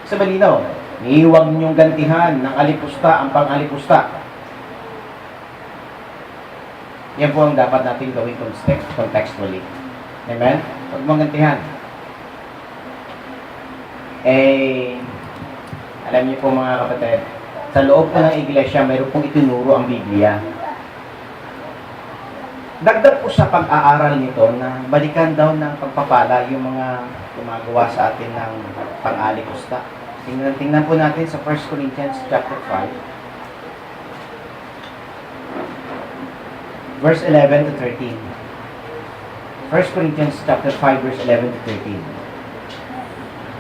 Sa malinaw, huwag ninyong gantihan ng alipusta ang pang-alipusta. Yan po ang dapat natin gawin contextually. Amen? Huwag mong gantihan. Alam niyo po mga kapatid, sa loob po ng iglesia, mayroon pong itinuro ang Biblia. Dagdag po sa pag-aaral nito na balikan daw ng pagpapala yung mga gumagawa sa atin ng pang-alipusta. Tingnan po natin sa 1 Corinthians chapter 5, verse 11 to 13. 1 Corinthians chapter 5, verse 11 to 13.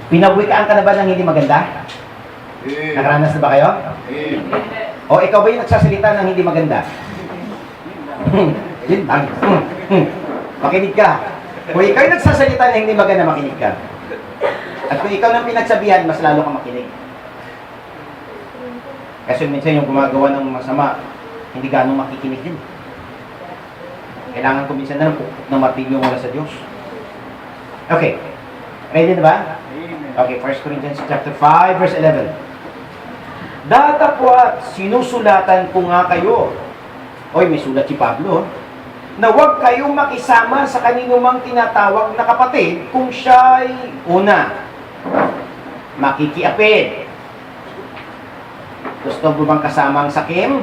Pinagwikaan ka na ba ng hindi maganda? Nakaranas na ba kayo? O ikaw ba yung nagsasalita ng hindi maganda? Yun lang. Makinig ka. Kung ikaw yung nagsasalita ng hindi maganda, makinig ka. At kung ikaw nang pinagsabihan, mas lalo ka makinig. Kasi minsan yung gumagawa ng masama, hindi ganong makikinig din. Kailangan ko minsan na ng martilyo mula sa Diyos. Okay. Ready na ba? Okay, 1 Corinthians chapter 5, verse 11. Datapwat, sinusulatan ko nga kayo. Oy, may sulat si Pablo. Na huwag kayong makisama sa kaninumang tinatawag na kapatid kung siya'y una, makikiapid. Gusto mo bang kasama ang sakim?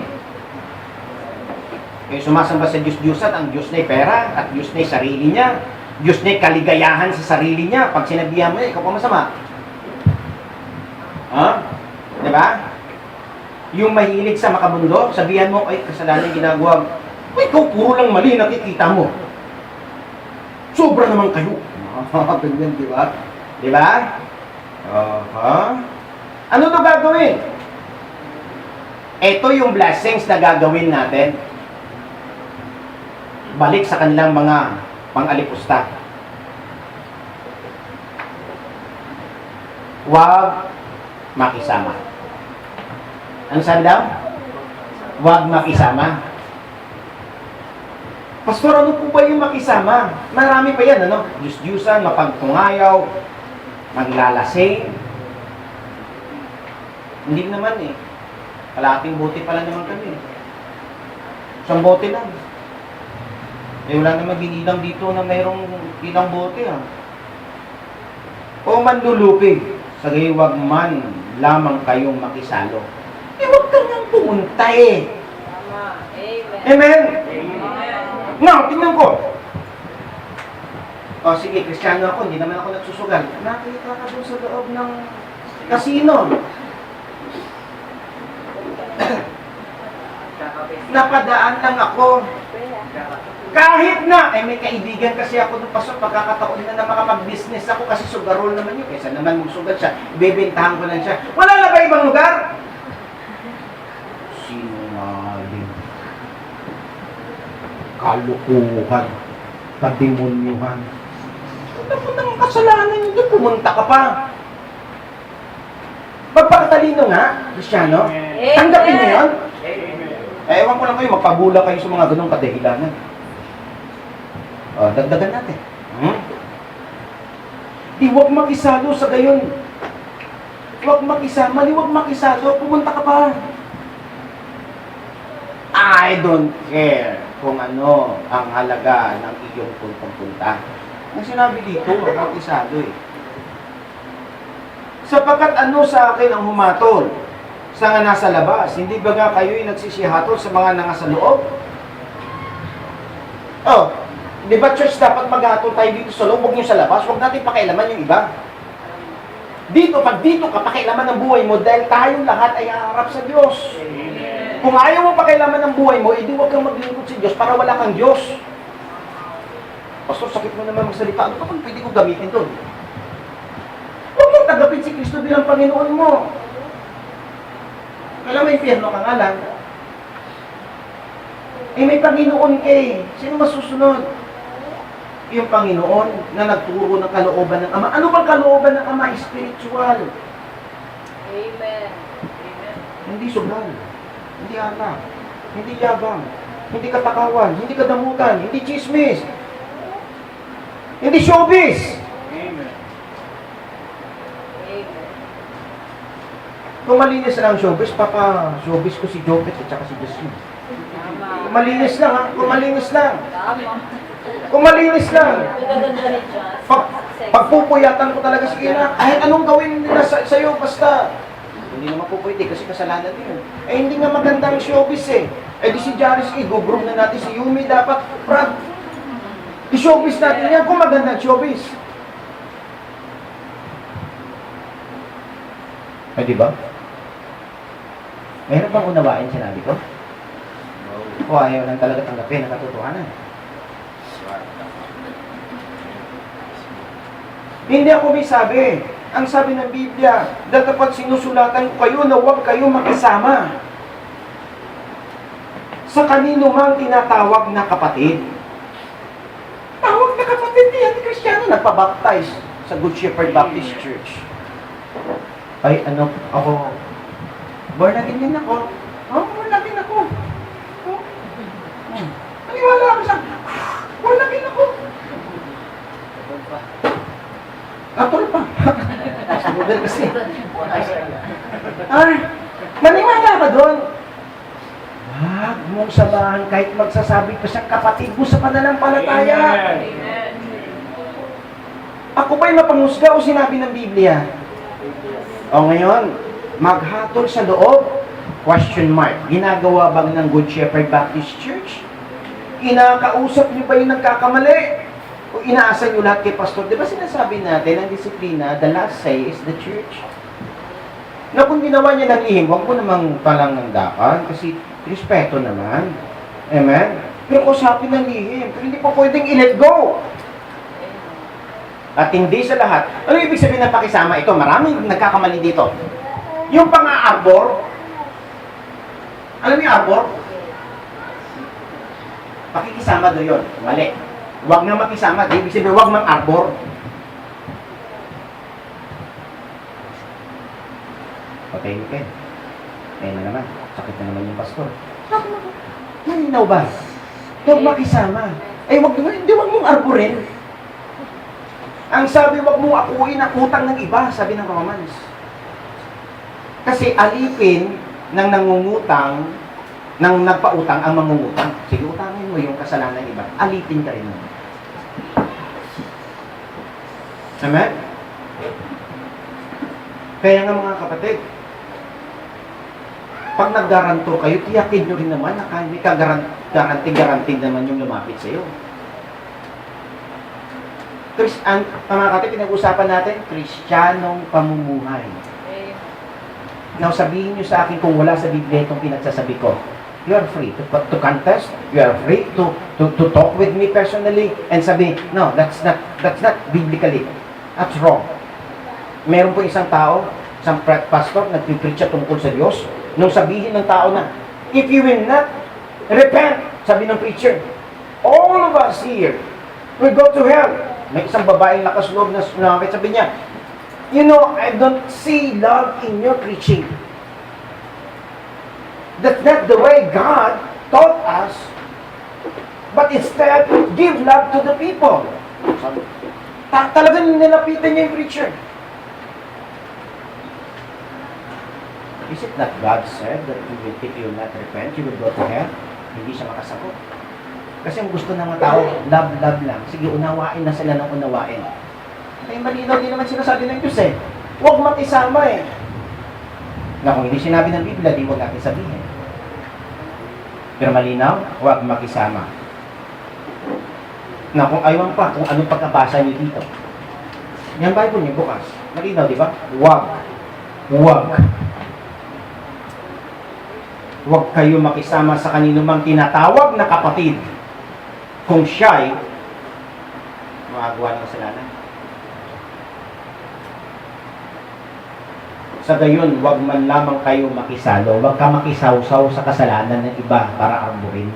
Kaya sumasamba sa Diyos-Diyusan, ang Diyos na'y pera at Diyos na'y sarili niya. Diyos na'y kaligayahan sa sarili niya. Pag sinabihan mo, ikaw pa masama. Diba? Yung mahilig sa makamundo, sabihan mo, ay, kasalanan yung ginagawa. Ay, ikaw, puro lang mali, nakikita mo. Sobra naman kayo. Ganyan, di ba? Di ba? Ano to gagawin? Ito yung blessings na gagawin natin. Balik sa kanilang mga pang-alipusta. Huwag makisama. Ano sabi daw? Huwag makisama. Pastor, ano po ba yung makisama? Marami pa yan, ano? Diyus-diyusan, mapagtungayaw, maglalasing. Hindi naman eh. Kalating bote pala naman kami. Isang bote lang. Eh wala naman binilang dito na mayroong ilang bote ah. O manlulupig, sagay wag man lamang kayong makisalo. Eh wag ka nang pumunta eh. Tama. Amen. Amen? Amen. Now, tingnan ko. O sige, Kristiyano ako, hindi naman ako nagsusugal. Nakita ka doon sa loob ng kasino. Napadaan lang ako. Kahit na, may kaibigan kasi ako nung pasok, pagkakataon na makapag-business ako kasi sugarol naman yun. Kaysa naman magsugat siya, ibebentahan ko lang siya. Wala na ba ibang lugar? Sinungaling. Kalukuhan. Kademonyuhan. Ano ng kasalanan nyo doon? Pumunta ka pa. Magpakatalino nga, Kristiyano. Tanggapin mo yun. Ewan ko lang kayo, magpabula kayo sa mga ganong kadahilanan. O, dagdagan natin. Di huwag makisalo sa gayon. Huwag makisama, di huwag makisalo, pumunta ka pa. I don't care kung ano ang halaga ng iyong puntang-punta. Ang sinabi dito, huwag makisalo eh. Sapagkat ano sa akin ang humatol sa nga nasa labas, hindi ba nga kayo'y nagsisihatol sa mga nasa loob? Oh, di ba church dapat maghatol tayo dito sa loob, huwag nyo sa labas, huwag natin pakailaman yung iba. Dito, pag dito ka, pakailaman ng buhay mo dahil tayong lahat ay haharap sa Diyos. Kung ayaw mo pakailaman ng buhay mo, edi huwag kang maglingkod sa Diyos para wala kang Diyos. Pastor, sakit mo naman magsalita. Ano kapag pwede ko gamitin doon? Huwag mong tagapin si Kristo bilang Panginoon mo. Alam mo, impyerno ka nga lang. Eh, may Panginoon ka eh. Sino masusunod? Yung Panginoon na nagturo ng kalooban ng Ama. Ano bang kalooban ng Ama? Spiritual. Amen. Amen. Hindi sugal. Hindi anak. Hindi yabang. Hindi katakawan. Hindi kadamutan. Hindi chismis. Hindi showbiz. Amen. Kung malinis lang ang showbiz, showbiz ko si Jopet at saka si Jasmine. Tama. Kung malinis lang ha, kung malinis lang. Tama. Kung malinis lang. Ang gaganda ni Josh. Pagpupuyatan ko talaga si Ina, kahit anong gawin nila sa'yo, basta. Hindi naman po pwede kasi kasalanan yun. Eh hindi nga maganda ang showbiz eh. Eh di si Jaris, i-go-groom na natin si Yumi, dapat, Brad. I-showbiz natin yan kung maganda ang showbiz. Eh di ba? Meron bang unawain sinabi ko? O ayaw lang talaga tanggapin ang katotohanan. Hindi ako may sabi. Ang sabi ng Biblia, dapat sinusulatan ko kayo na huwag kayo makisama sa kanino mang tinatawag na kapatid. Tawag na kapatid niya, Kristiyano, nagpabaptize sa Good Shepherd Baptist Church. Ay, ano, ako, born again din ako. Oh, born again ako. Oh. Maniwala ako sa, born again ako. Atol pa. Model kasi. Ay, maniwala ka doon. Huwag mong samahan kahit magsasabi pa siyang kapatid mo sa pananampalataya. Amen. Ako ba'y mapanghusga o sinabi ng Biblia? O ngayon, maghatol sa loob? Question mark. Ginagawa bang ng Good Shepherd Baptist Church? Kinakausap niyo ba yung nagkakamali? O inaasa niyo lahat kay pastor? Di ba sinasabi natin, ang disiplina, the last say is the church? Na kung ginawa niya ng lihim, huwag ko namang palangandakan kasi respeto naman. Amen? Pero usapin ng lihim. Pero hindi po pwedeng i-let go. At hindi sa lahat. Ano ibig sabihin ng pakisama? Ito, maraming nagkakamali dito. Yung pang-aarbor, alam niyo arbor? Pakikisama doon yun. Mali. Huwag nga makisama. Ibig sabihin, huwag mang arbor. Patay ni Ken. Kaya na naman. Sakit na naman yung pastor. Malinaw ba? Huwag makisama. Ay, huwag mong arborin. Ang sabi, huwag mong akuin ang utang ng iba, sabi ng Romans. Kasi alipin ng nangungutang, ng nagpautang ang mangungutang. Sige, utangin mo yung kasalanan ng iba. Alipin ka rin mo. Amen? Kaya nga mga kapatid, pag naggaranto kayo, tiyakin nyo rin naman na kahit may garanting naman yung lumapit sa iyo. Mga kapatid, pinag-usapan natin, Kristiyanong pamumuhay. Now, sabihin nyo sa akin kung wala sa Biblia itong pinagsasabi ko. You are free to contest. You are free to talk with me personally and sabi, no, that's not biblically. That's wrong. Meron po isang tao, isang pastor, nagpipreach tungkol sa Diyos. Nung sabihin ng tao na, if you will not repent, sabi ng preacher, all of us here will go to hell. May isang babaeng lakas loob na sumamit, sabi niya, you know, I don't see love in your preaching. That's not the way God taught us. But instead, give love to the people. Talagang nilapitan niya yung preacher. Is it not God said that if you will not repent, you will go to hell? Hindi siya makasagot. Kasi ang gusto ng mga tao, love lang. Sige, unawain na sila ng unawain. Ay, malinaw din naman sinasabi ng Diyos eh. Huwag makisama eh. Na kung hindi sinabi ng Biblia, di huwag natin sabihin. Pero malinaw, huwag makisama. Na kung ayaw pa, kung anong pagkabasa niyo dito. Yan Bible niyo bukas. Malinaw, di ba? Huwag. Huwag kayo makisama sa kaninumang tinatawag na kapatid kung siya'y makagawa ng kasalanan. Sa gayon, huwag man lamang kayo makisalo. Huwag ka makisawsaw sa kasalanan ng iba para arburin.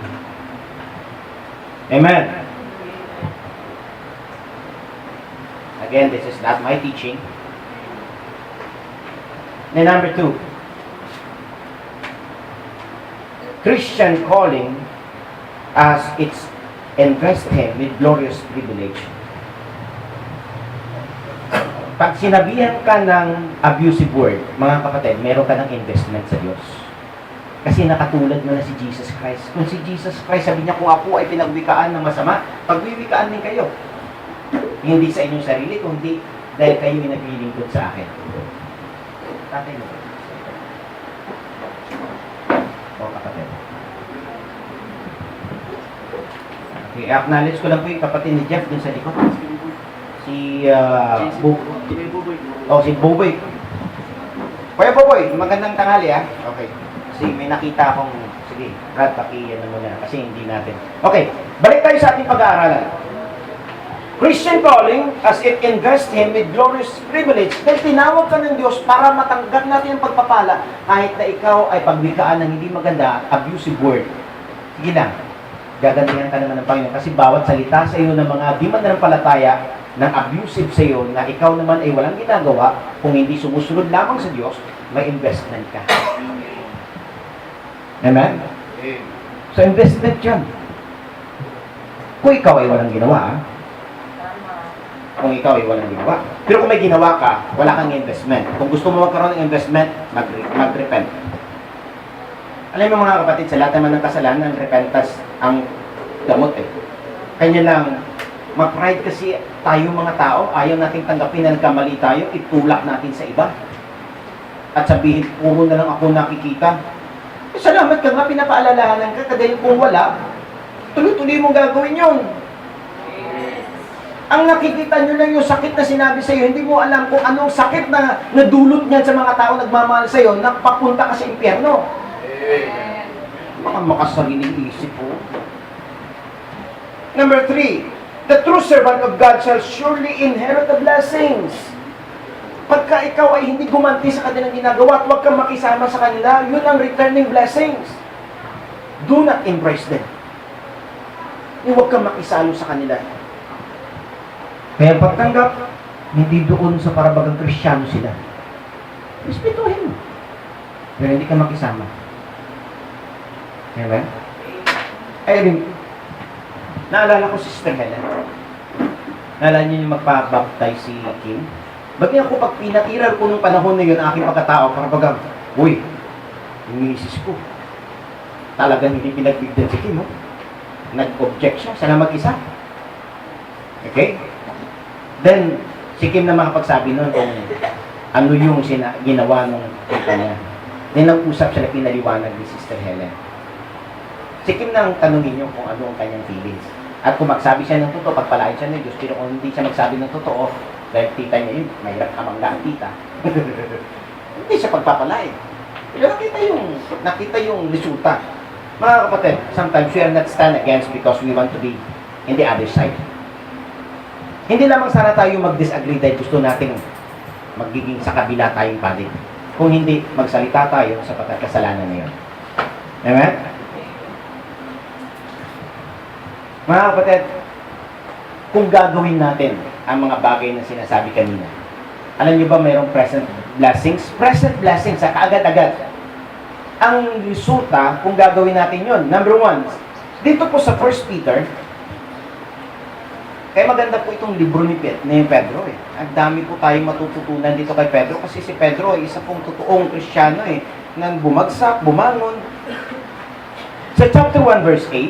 Amen. Again, this is not my teaching. And number 2, Christian calling as its invest him with glorious privilege. Pag sinabihan ka ng abusive word, mga kapatid, meron ka ng investment sa Diyos. Kasi nakatulad mo na si Jesus Christ. Kung si Jesus Christ, sabi niya, kung ako ay pinagwikaan ng masama, pagwiwikaan din kayo. Hindi sa inyong sarili, kundi dahil kayo ay naglilingkod sa akin. Tatay mo. O kapatid. Okay, acknowledge ko lang po yung kapatid ni Jeff dun sa likod. Si si Boboy. Kuya Boboy, magandang tanghali ah. Okay. Kasi may nakita akong, sige, Brad, pakiyan na muna kasi hindi natin. Okay, balik tayo sa ating pag-aaralan. Christian calling as it invest him with glorious privilege. Dahil tinawag ka ng Diyos para matanggap natin ang pagpapala kahit na ikaw ay pagwikaan ng hindi maganda at abusive word. Sige lang, gagantihan ka naman ng Panginoon kasi bawat salita sa iyo ng mga di mananampalataya ng abusive sa iyo na ikaw naman ay walang ginagawa kung hindi sumusunod lamang sa Diyos, may investment ka. Amen? So investment yan. Kung ikaw ay walang ginawa, kung ikaw ay walang ginawa. Pero kung may ginawa ka, wala kang investment. Kung gusto mo magkaroon ng investment, mag-repent. Alam mo mga kapatid, sa lahat naman ng kasalanan, repentance ang gamot eh. Kanya lang, mag-pride kasi tayo mga tao, ayaw nating tanggapin na nagkamali tayo, itulak natin sa iba. At sabihin, puro na lang ako nakikita. Eh, salamat ka nga, pinapaalalahanan ka, kagaya kung wala, tuloy-tuloy mong gagawin yun. Ang nakikita nyo lang yung sakit na sinabi sa iyo, hindi mo alam kung anong sakit na nadulot niyan sa mga tao nagmamahal sa iyo, na papunta ka sa impyerno. Baka makasariling isip po. Number 3, the true servant of God shall surely inherit the blessings. Pagka ikaw ay hindi gumanti sa kanilang ginagawa at huwag kang makisama sa kanila, yun ang returning blessings. Do not embrace them. Huwag kang makisalo sa kanila. Kaya pagtanggap, hindi doon sa parabagang Kristiyano sila. Respetuhin mo. Pero hindi ka makisama. Amen? Ay, rin, naalala ko si Sister Helen. Naalala niyo yung magpabaptize si Kim? Ba't niya ako pag pinatiran ko nung panahon na yun, aking pagkatao, parabagang, uy, yung misis ko, talagang hindi pinagbigdan si Kim, no? Nag-object siya, sana mag-isa. Okay? Then, si Kim na makapagsabi nun kung ano yung ginawa nung kita niya. Then, nag-usap siya na pinaliwanag ni Sister Helen. Si Kim na ang tanungin niyo kung ano ang kanyang feelings. At kung magsabi siya ng totoo, pagpalain siya ng Diyos, pero kung hindi siya magsabi ng totoo, dahil tita niya yun, mahirap kamangga ang tita. Hindi siya pagpapalain. Pero nakita yung resulta. Mga kapatid, sometimes we are not stand against because we want to be in the other side. Hindi lamang sana tayo mag-disagree dahil gusto nating magiging sa kabila tayong panig. Kung hindi, magsalita tayo sa pagkakasalanan na yun. Amen? Mga kapatid, kung gagawin natin ang mga bagay na sinasabi kanina, alam niyo ba mayroong present blessings? Present blessings, sa kaagad-agad. Ang resulta, kung gagawin natin yon, number 1, dito po sa 1 Peter, kaya maganda po itong libro ni Pedro eh. Ang dami po tayong matututunan dito kay Pedro kasi si Pedro ay isa pong totoong Kristiyano eh, nang bumagsak, bumangon. Sa chapter 1 verse 8,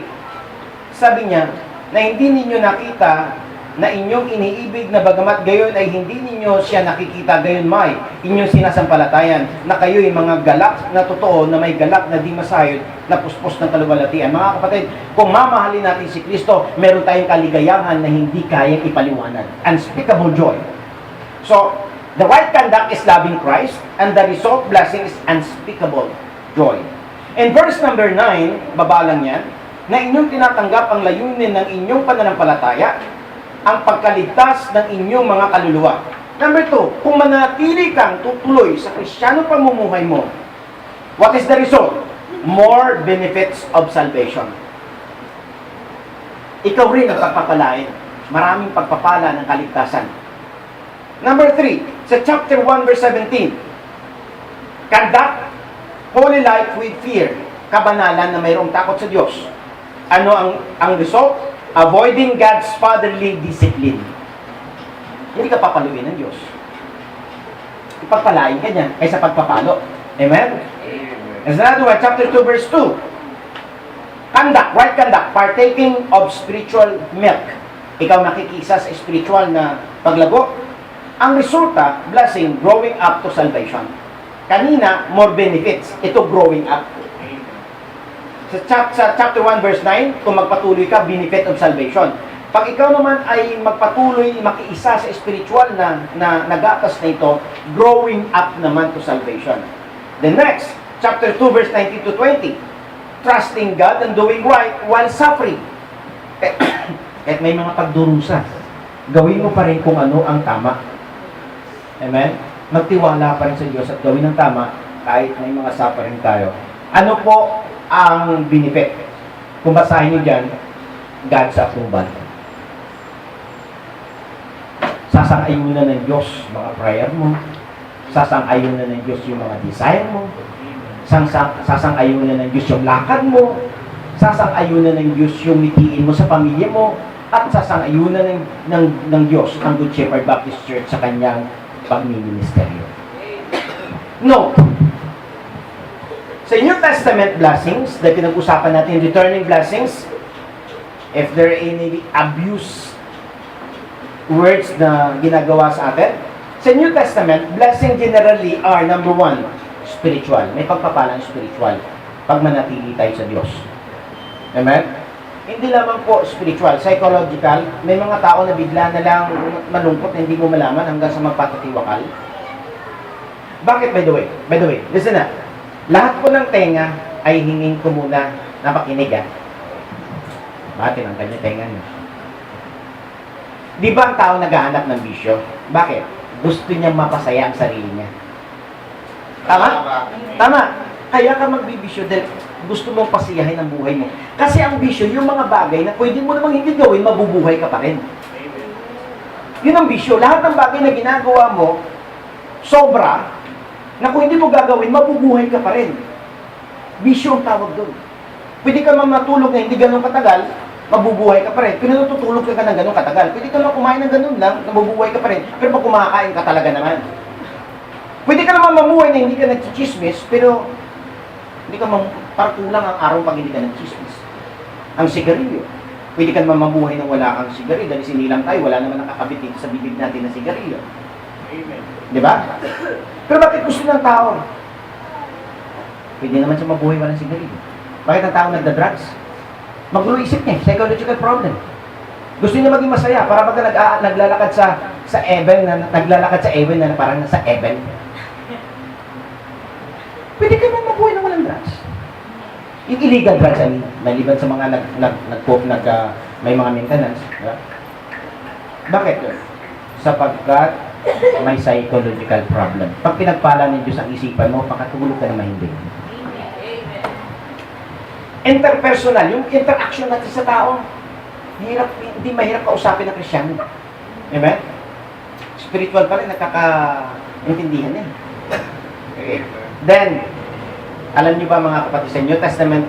sabi niya na hindi ninyo nakita na inyong iniibig na bagamat gayon ay hindi ninyo siya nakikita gayon may inyong sinasampalatayan na kayo'y mga galak na totoo na may galak na di masayod na puspos ng kaluwalhatian. Mga kapatid, kung mamahalin natin si Kristo, meron tayong kaligayahan na hindi kayang ipaliwanag. Unspeakable joy. So, the right conduct is loving Christ and the result blessing is unspeakable joy. In verse number 9, baba lang yan, na inyong tinatanggap ang layunin ng inyong pananampalataya, ang pagkaligtas ng inyong mga kaluluwa. Number 2, kung manatili kang tutuloy sa Kristiyano pamumuhay mo, what is the result? More benefits of salvation. Ikaw rin ang pagpapalain. Maraming pagpapala ng kaligtasan. Number 3, sa chapter 1 verse 17, conduct holy life with fear. Kabanalan na mayroong takot sa Diyos. Ano ang result? Avoiding God's fatherly discipline. Hindi ka papaluin ng Diyos. Ipagpalain ka niya kaysa pagpapalo. Amen? As another one, chapter 2, verse 2. Conduct, right conduct, partaking of spiritual milk. Ikaw nakikisa sa spiritual na paglago. Ang resulta, blessing, growing up to salvation. Kanina, more benefits. Ito, growing up. Sa chapter 1 verse 9, kung magpatuloy ka, benefit of salvation. Pag ikaw naman ay magpatuloy, makiisa sa spiritual na nagatas na ito, growing up naman to salvation. The next, chapter 2 verse 19 to 20, trusting God and doing right while suffering. Kahit may mga pagdurusa, gawin mo pa rin kung ano ang tama. Amen? Magtiwala pa rin sa Diyos at gawin ang tama kahit may mga suffering tayo. Ano po ang benefit? Kung basahin nyo dyan, God's approval. Sasang-ayunan ng Diyos mga prayer mo. Sasang-ayunan ng Diyos yung mga desire mo. Sasang-ayunan ng Diyos yung lakad mo. Sasang-ayunan ng Diyos yung mitiin mo sa pamilya mo. At sasang-ayunan ng Diyos ang Good Shepherd Baptist Church sa kanyang pagmimisteryo. Note, sa New Testament blessings, dahil pinag-usapan natin returning blessings, if there are any abuse words na ginagawa sa atin, sa New Testament, blessing generally are, number 1, spiritual. May pagpapalang spiritual pag manatili tayo sa Diyos. Amen? Hindi lamang po spiritual, psychological. May mga tao na bigla na lang malungkot na hindi mo malaman hanggang sa magpatatiwakal. Bakit, by the way? By the way, listen na. Lahat po ng tenga ay hingin ko muna na makinig. Bakit ang kanya tenga niyo? Di ba ang tao naghahanap ng bisyo? Bakit? Gusto niyang mapasaya ang sarili niya. Tama? Tama. Kaya ka magbibisyo dahil gusto mong pasiyahin ang buhay mo. Kasi ang bisyo, yung mga bagay na pwede mo namang hindi gawin, mabubuhay ka pa rin. Yun ang bisyo. Lahat ng bagay na ginagawa mo, sobra, na kung hindi mo gagawin, mabubuhay ka pa rin. Bisyo ang tawag doon. Pwede ka matulog na hindi ganun katagal, mabubuhay ka pa rin. Pero natutulog ka ng ganun katagal. Pwede ka kumain ng ganun lang, mabubuhay ka pa rin. Pero pag kumakain ka talaga naman. Pwede ka naman mamuhay na hindi ka nagchichismis, pero hindi ka parang kulang ang araw pag hindi ka nagchismis. Ang sigarilyo. Pwede ka naman mamuhay nang wala kang sigarilyo. Dahil sinilang tayo, wala naman nakakabit dito sa bibig natin na sigarilyo. Amen. Di ba? Pero bakit gusto ng tao? Pwede naman siya mabuhay walang sigarilyo. Bakit ang tao nagda-drugs? Magulo isip niya, psychological problem. Gusto niya maging masaya para pag naglalakad sa Eben na parang nasa Eben. Pwede ka naman mabuhay na walang drugs. Yung illegal drugs, I mean, maliban sa mga may mga maintenance. Diba? Bakit yun? Sapagkat may psychological problem. Pag pinagpala ng Diyos ang isipan mo, pakatulog ka na mahimbing. Interpersonal, yung interaction natin sa tao, hindi mahirap kausapin ng Kristyano. Amen? Spiritual pa rin, nakaka-intindihan eh. Okay. Then, alam niyo ba mga kapatid sa New Testament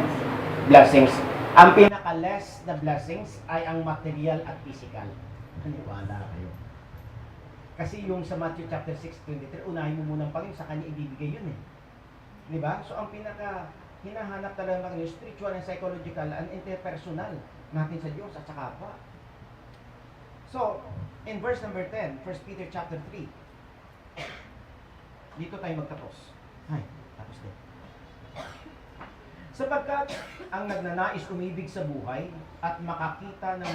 blessings, ang pinaka-less na blessings ay ang material at physical. Naniwala kayo. Kasi yung sa Matthew chapter 6:23, unahin mo muna ang Panginoon, sa kanya ibibigay yun eh. Di ba? So ang pinaka hinahanap talaga ng spiritual and psychological and interpersonal natin sa Diyos at sa kapwa. So, in verse number 10, 1 Peter chapter 3, dito tayo magtapos. Ay, tapos din. Sapagkat ang nagnanais umibig sa buhay at makakita ng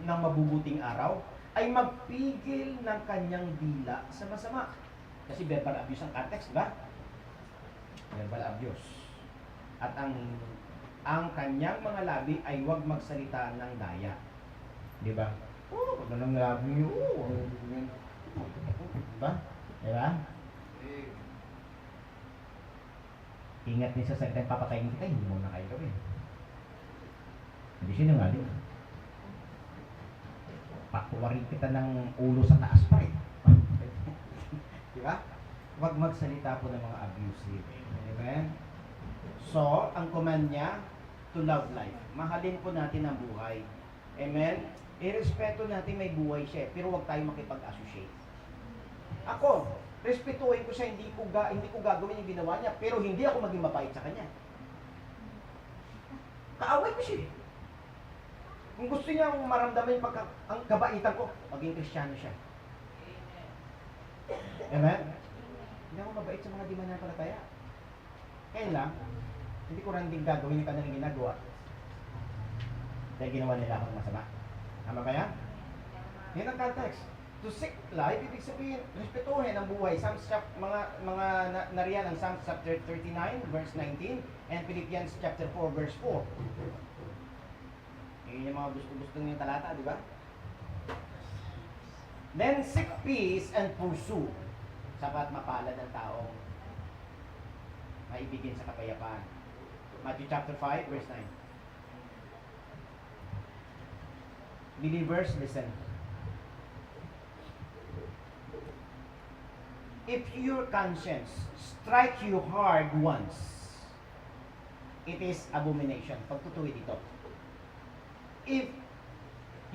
mabubuting araw ay magpigil ng kanyang dila sa masama. Kasi verbal abuse ang context, ba? Verbal abuse. At ang kanyang mga labi ay huwag magsalita ng daya. Di ba? Oh, wag ng labi. Oh, diba? Diba? Ingat din sa salitang papatayin kita, hindi mo na kayo gawin. Hindi sinungaling. Pakuwarin kita ng ulo sa taas pa rin. Di ba? Huwag magsalita po ng mga abusive. Amen? So, ang command niya, to love life. Mahalin po natin ang buhay. Amen? Irespeto natin may buhay siya, pero huwag tayo makipag-associate. Ako, respetuhin ko siya, hindi ko gagawin yung ginawa niya, pero hindi ako maging mabait sa kanya. Kaaway ko siya. Kung gusto niya maramdaman yung ang kabaitan ko, maging Kristiyano siya. Amen? Hindi ako mabait sa mga di mananampalataya. Kaya lang, hindi ko rin din gagawin yung kanilang ginagawa. Dahil ginawa nila akong masama. Tama ba yan? Yan ang context. To seek life, ibig sabihin, respetuhin ang buhay. Mga nariyan ang Psalms chapter 39, verse 19, and Philippians chapter 4, verse 4. Yun yung mga gusto-gusto ng talata, di ba? Then seek peace and pursue. Sapat mapalad ang taong maibigin sa kapayapaan. Matthew chapter 5, verse 9. Believers, listen. If your conscience strike you hard once, it is abomination. Pagtutuwi dito. If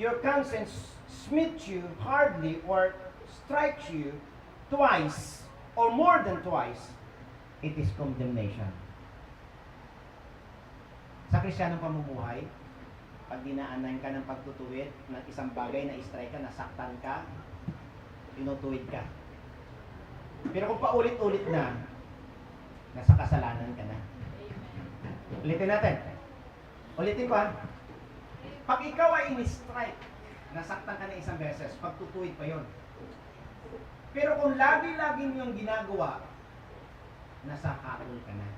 your conscience smite you hardly or strikes you twice or more than twice, it is condemnation. Sa Kristiyanong pamumuhay, pag dinaanan ka ng pagtutuwid ng isang bagay na strike ka, nasaktan ka, tinutuwid ka. Pero kung paulit-ulit na, nasa kasalanan ka na. Ulitin natin. Ulitin ko ha. Pag ikaw ay in-strike, nasaktan ka na isang beses, pagtutuwid pa yon. Pero kung lagi-lagi niyong ginagawa, nasa hakol ka na.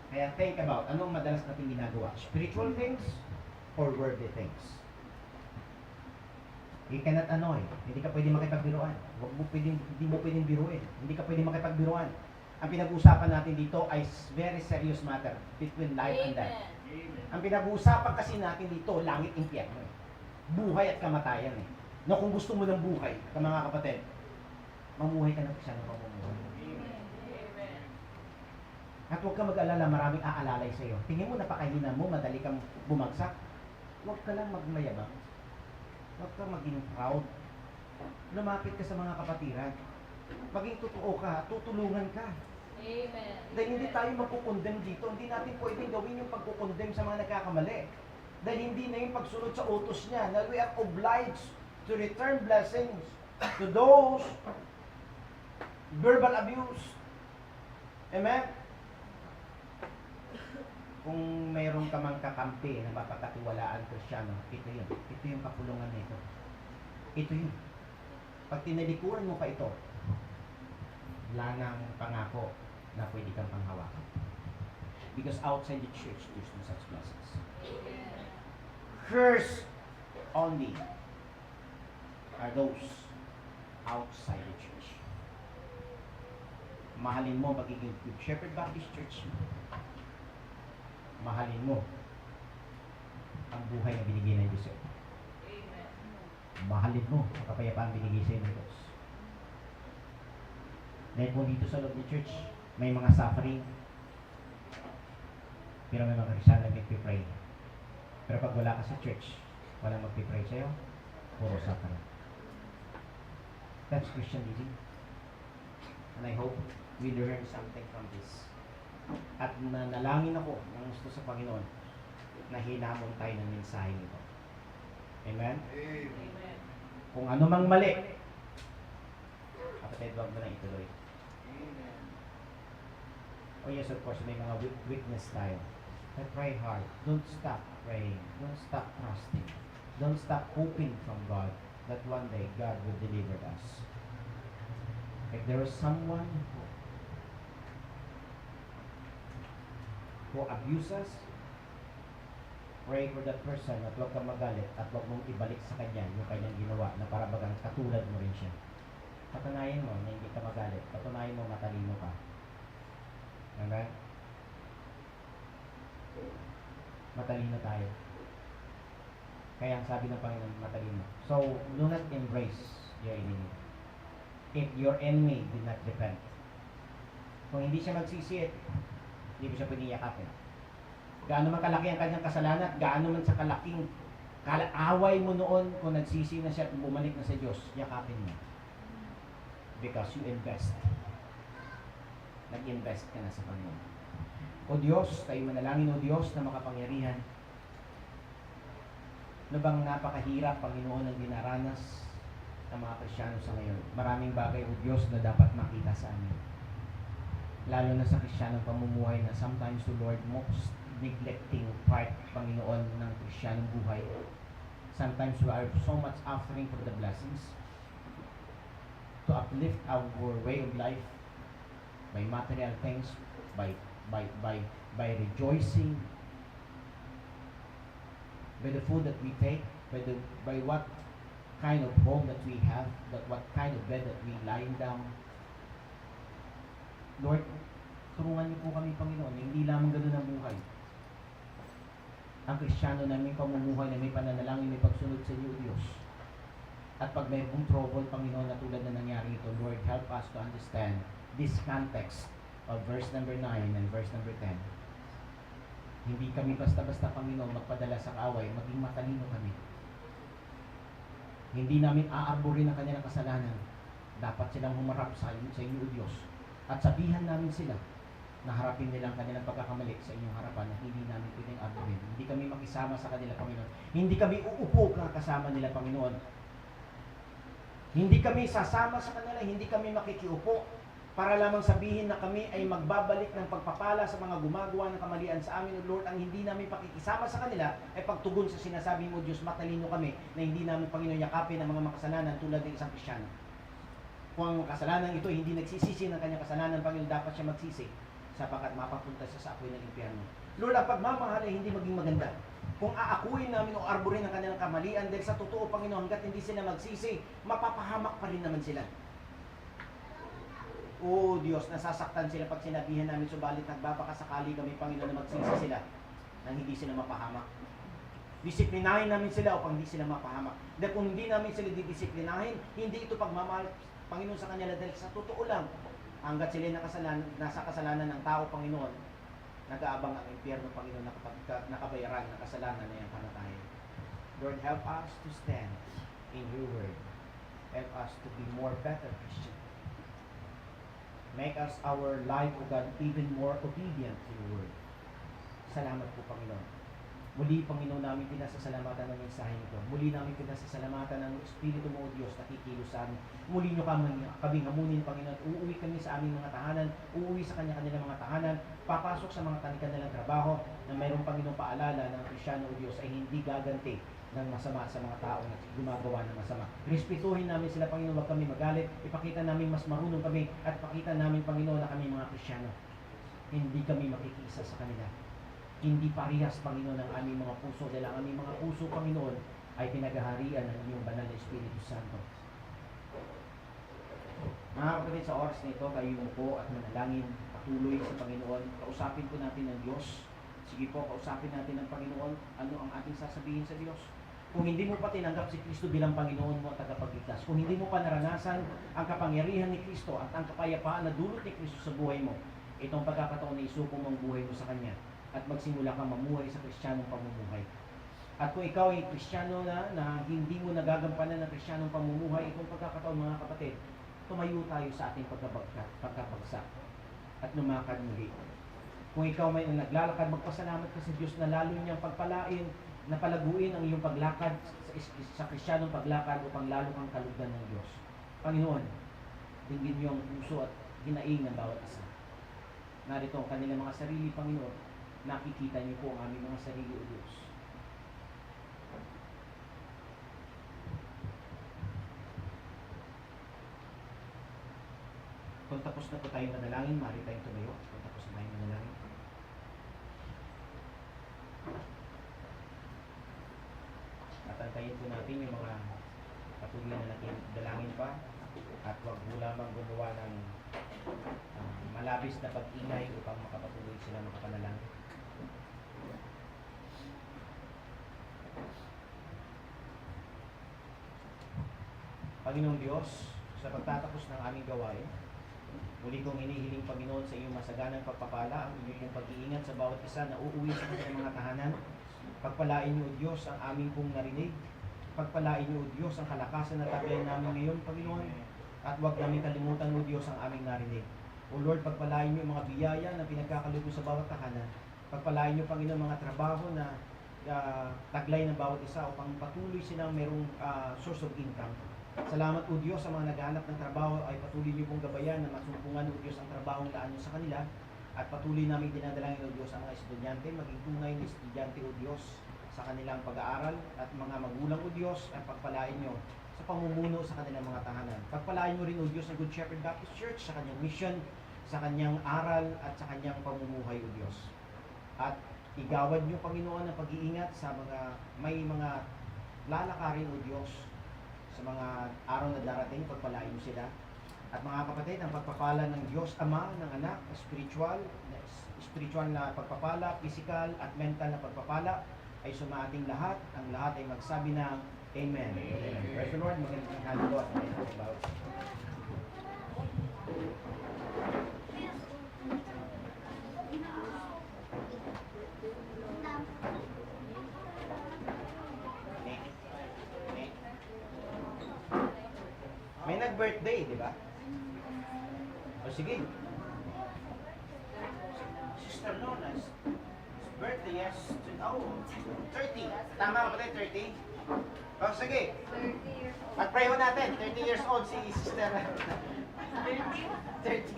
Kaya think about, anong madalas natin ginagawa? Spiritual things or worldly things? You cannot hindi ka pwedeng makipagbiruan. Hindi mo pwedeng biruin. Hindi ka pwedeng makipagbiruan. Ang pinag-uusapan natin dito ay very serious matter between life and death. Ang pinag-uusapan kasi natin dito, langit impyerno. Buhay at kamatayan . Na kung gusto mo ng buhay, ka mga kapatid, mamuhay ka ng Kristiyano pamumuhay. At huwag ka mag-alala, maraming aalalay sa iyo. Tingin mo, napakahina mo, madali kang bumagsak. Huwag ka lang magmayabang. Huwag ka maging proud. Lumapit ka sa mga kapatiran. Maging totoo ka, tutulungan ka. Amen. Dahil hindi tayo magkukondem dito. Hindi natin pwedeng gawin yung pagkukondem sa mga nagkakamali. Dahil hindi na yung pagsunod sa utos niya. Na we are obliged to return blessings to those verbal abuse. Amen? Kung mayroon ka mang kakampi na mapagkatiwalaan Kristiyano, ito yun. Ito yung kapulungan nito. Ito yun. Pag tinalikuran mo pa ito, wala nang pangako na pwede kang panghawakan. Because outside the church, there's no such blessings. Curse only are those outside the church. Mahalin mo pagiging Good Shepherd Baptist Church. Mahalin mo ang buhay na binigay ng Diyos. Mahalin mo ang kapayapaan binigay sa iyo ng Diyos. Dahil po dito sa loob ng church, may mga suffering. Pero may mga Kristiyan na nagpipray. Pero pag wala ka sa church, walang magpipray sa iyo, puro suffering. That's Christianism. And I hope we learn something from this. At nanalangin ako ng gusto sa Panginoon na hinamon tayo ng mensahe nito. Amen? Amen. Kung ano mang mali, kapatid, wag mo na ituloy. Amen. Oh yes, of course, may mga weakness tayo. But pray hard. Don't stop praying. Don't stop trusting. Don't stop hoping from God that one day God will deliver us. If there is someone who abuses, pray for that person at huwag kang magalit at huwag mong ibalik sa kanya yung kanyang ginawa na para bagang katulad mo rin siya. Patunayan mo na hindi ka magalit. Patunayan mo matalino ka. Amen? Matalino tayo. Kaya ang sabi ng Panginoon, matalino. So, do not embrace your enemy. If your enemy did not repent. Kung hindi siya magsisi, hindi mo siya pwedeng yakapin. Gaano man kalaki ang kanyang kasalanan, gaano man sa kalaking away mo noon kung nagsisi na siya at bumalik na sa Diyos, yakapin mo. Because you invest. Nag-invest ka na sa Panginoon. O Diyos, tayo manalangin o Diyos na makapangyarihan. Ano bang napakahirap, Panginoon, ang dinaranas ng mga Kristiyano sa ngayon? Maraming bagay o Diyos na dapat makita sa amin. Lalo na sa Kristiyanong pamumuhay na sometimes the Lord most neglecting part, Panginoon, ng Kristiyanong buhay. Sometimes we are so much offering for the blessings to uplift our way of life by material things, by rejoicing, by the food that we take, by what kind of home that we have, what kind of bed that we lying down. Lord, tulungan niyo po kami, Panginoon, hindi lamang ganun ang buhay. Ang Kristiyano na may pamumuhay, na may pananalangin, may pagsunod sa inyo, Diyos. At pag may trouble, Panginoon, na tulad na nangyari ito, Lord, help us to understand this context of verse number 9 and verse number 10. Hindi kami basta-basta, Panginoon, magpadala sa kaaway, maging matalino kami. Hindi namin aarborin ang kanilang kasalanan. Dapat silang humarap sa inyo, Diyos. At sabihan namin sila na harapin nila ang kanilang pagkakamali sa inyong harapan na hindi namin pwedeng arborin. Hindi kami makisama sa kanila, Panginoon. Hindi kami uupo na kasama nila, Panginoon. Hindi kami sasama sa kanila, hindi kami makikiupo para lamang sabihin na kami ay magbabalik ng pagpapala sa mga gumagawa ng kamalian sa amin, O Lord. Ang hindi namin pakikisama sa kanila ay pagtugon sa sinasabi mo, Diyos, matalino kami na hindi namin, Panginoon, yakapin ang mga makasalanan tulad ng isang Kristiyano. Kung ang kasalanan ito hindi nagsisisi ng kanyang kasalanan, Panginoon, dapat siya magsisi sapagkat mapapunta siya sa apoy ng impyerno. Lord, ang pagmamahal ay hindi maging maganda. Kung aakuin namin o arborin ang kanilang kamalian, dahil sa totoo, Panginoon, hanggat hindi sila magsisi, mapapahamak pa rin naman sila. O Diyos, nasasaktan sila pag sinabihan namin, subalit nagbabakasakali kami, Panginoon, na magsisi sila nang hindi sila mapahamak. Disiplinahin namin sila upang hindi sila mapahamak. Dahil kung hindi namin sila didisiplinahin, hindi ito pagmamahal, Panginoon, sa kanila. Dahil sa totoo lang, hanggat sila nasa kasalanan ng tao, Panginoon, nag-aabang ang impyerno, Panginoon, na kapag nakabayaran ng kasalanan na yung kamatayan. Lord, help us to stand in your word. Help us to be more better Christian. Make us our life, O God, even more obedient to your word. Salamat po, Panginoon. Muli, Panginoon, namin pinasasalamatan ng mensahe nito. Muli namin pinasasalamatan ng Espiritu mo, O Diyos, na kikilos sa amin. Muli nyo kami ngamunin, Panginoon. Uuwi kami sa aming mga tahanan. Uuwi sa kanilang mga tahanan. Papasok sa mga kanilang trabaho na mayroong, Panginoon, paalala ng Kristyano, O Diyos, ay hindi gaganti ng masama sa mga tao na gumagawa ng masama. Respetuhin namin sila, Panginoon, huwag kami magalit. Ipakita namin mas marunong kami at ipakita namin, Panginoon, na kami mga Kristyano. Hindi kami makikiisa sa kanila. Hindi parehas, Panginoon, ang aming mga puso dahil ang aming mga puso, Panginoon, ay pinagaharian ng iyong banal na Espiritu Santo. Mga kapatid, sa oras na ito, kayo po at manalangin patuloy sa Panginoon. Kausapin po natin ang Diyos. Sige po, kausapin natin ang Panginoon. Ano ang ating sasabihin sa Diyos? Kung hindi mo pa tinanggap si Kristo bilang Panginoon mo at tagapagligtas, kung hindi mo pa naranasan ang kapangyarihan ni Kristo at ang kapayapaan na dulot ni Kristo sa buhay mo, itong pagkakataon na isuko mo ang buhay mo sa Kanya at magsimula kang mamuhay sa Kristiyanong pamumuhay. At kung ikaw ay Kristiyano na hindi mo nagagampanan ng Kristiyanong pamumuhay, itong pagkakataon, mga kapatid, tumayo tayo sa ating pagkabagsak at lumakad muli. Kung ikaw may naglalakad, magpasalamat ka sa Diyos na lalo niyang pagpalain, na palaguin ang iyong paglakad sa Kristiyanong paglakad upang lalo kang kalugdan ng Diyos. Panginoon, dinggin niyo ang puso at hinaing ng bawat isa. Narito ang kanilang mga sarili, Panginoon. Nakikita niyo po ang aming mga sarili, O Diyos. Kung tapos na po tayong manalangin, maaari tayong tumayo. Kung tapos na tayong manalangin. At antayin po natin yung mga patuloy na dalangin pa. At huwag mo lamang gumawa ng malabis na pag-ingay upang makapatuloy sila makapanalangin. Panginoong Diyos, sa pagtatapos ng aming gawain, muli kong hinihiling, Panginoon, sa iyong masaganang pagpapala ang inyong pag-iingat sa bawat isa na uuwi sa kanilang mga tahanan. Pagpalain niyo, O Diyos, ang aming pong narinig. Pagpalain niyo, O Diyos, ang kalakasan na taglay namin ngayon, Panginoon. At huwag namin kalimutan, O Diyos, ang aming narinig. O Lord, pagpalain niyo mga biyaya na pinagkakalugo sa bawat tahanan. Pagpalain niyo, Panginoon, mga trabaho na taglay ng bawat isa upang patuloy silang merong source of income. Salamat, O Diyos, sa mga naghahanap ng trabaho ay patuloy niyo pong gabayan na masumpungan, O Diyos, ang trabahong laan niyo sa kanila. At patuloy namin dinadalangin, O Diyos, ang mga estudyante, maging tunay na estudyante, O Diyos, sa kanilang pag-aaral at mga magulang, O Diyos, at pagpalain niyo sa pamumuno sa kanilang mga tahanan. Pagpalain mo rin, O Diyos, ang Good Shepherd Baptist Church sa kanyang mission, sa kanyang aral at sa kanyang pamumuhay, O Diyos. At igawad niyo, Panginoon, ang pag-iingat sa may mga lalakarin, O Diyos, sa mga araw na darating, pagpalain mo sila. At mga kapatid, ang pagpapala ng Diyos Ama, ng Anak, spiritual na pagpapala, physical at mental na pagpapala ay sumaating lahat. Ang lahat ay magsabi ng Amen. Praise the Lord. Magandang kaluluwa at magandang bawat. May nag-birthday, di ba? O sige. Sister Lona's birthday, yes. 30. Tama ba pala, 30? O sige. 30 years old. At pray ho natin. 30 years old si Sister. 30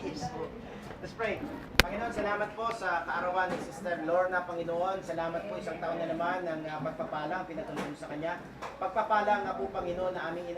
years old. Let's pray. Panginoon, salamat po sa kaarawan ni Sister Lorna, Panginoon. Salamat po isang taon na naman ng pagpapala ang pinatuloy mo sa kanya. Pagpapala nga po, Panginoon, na aming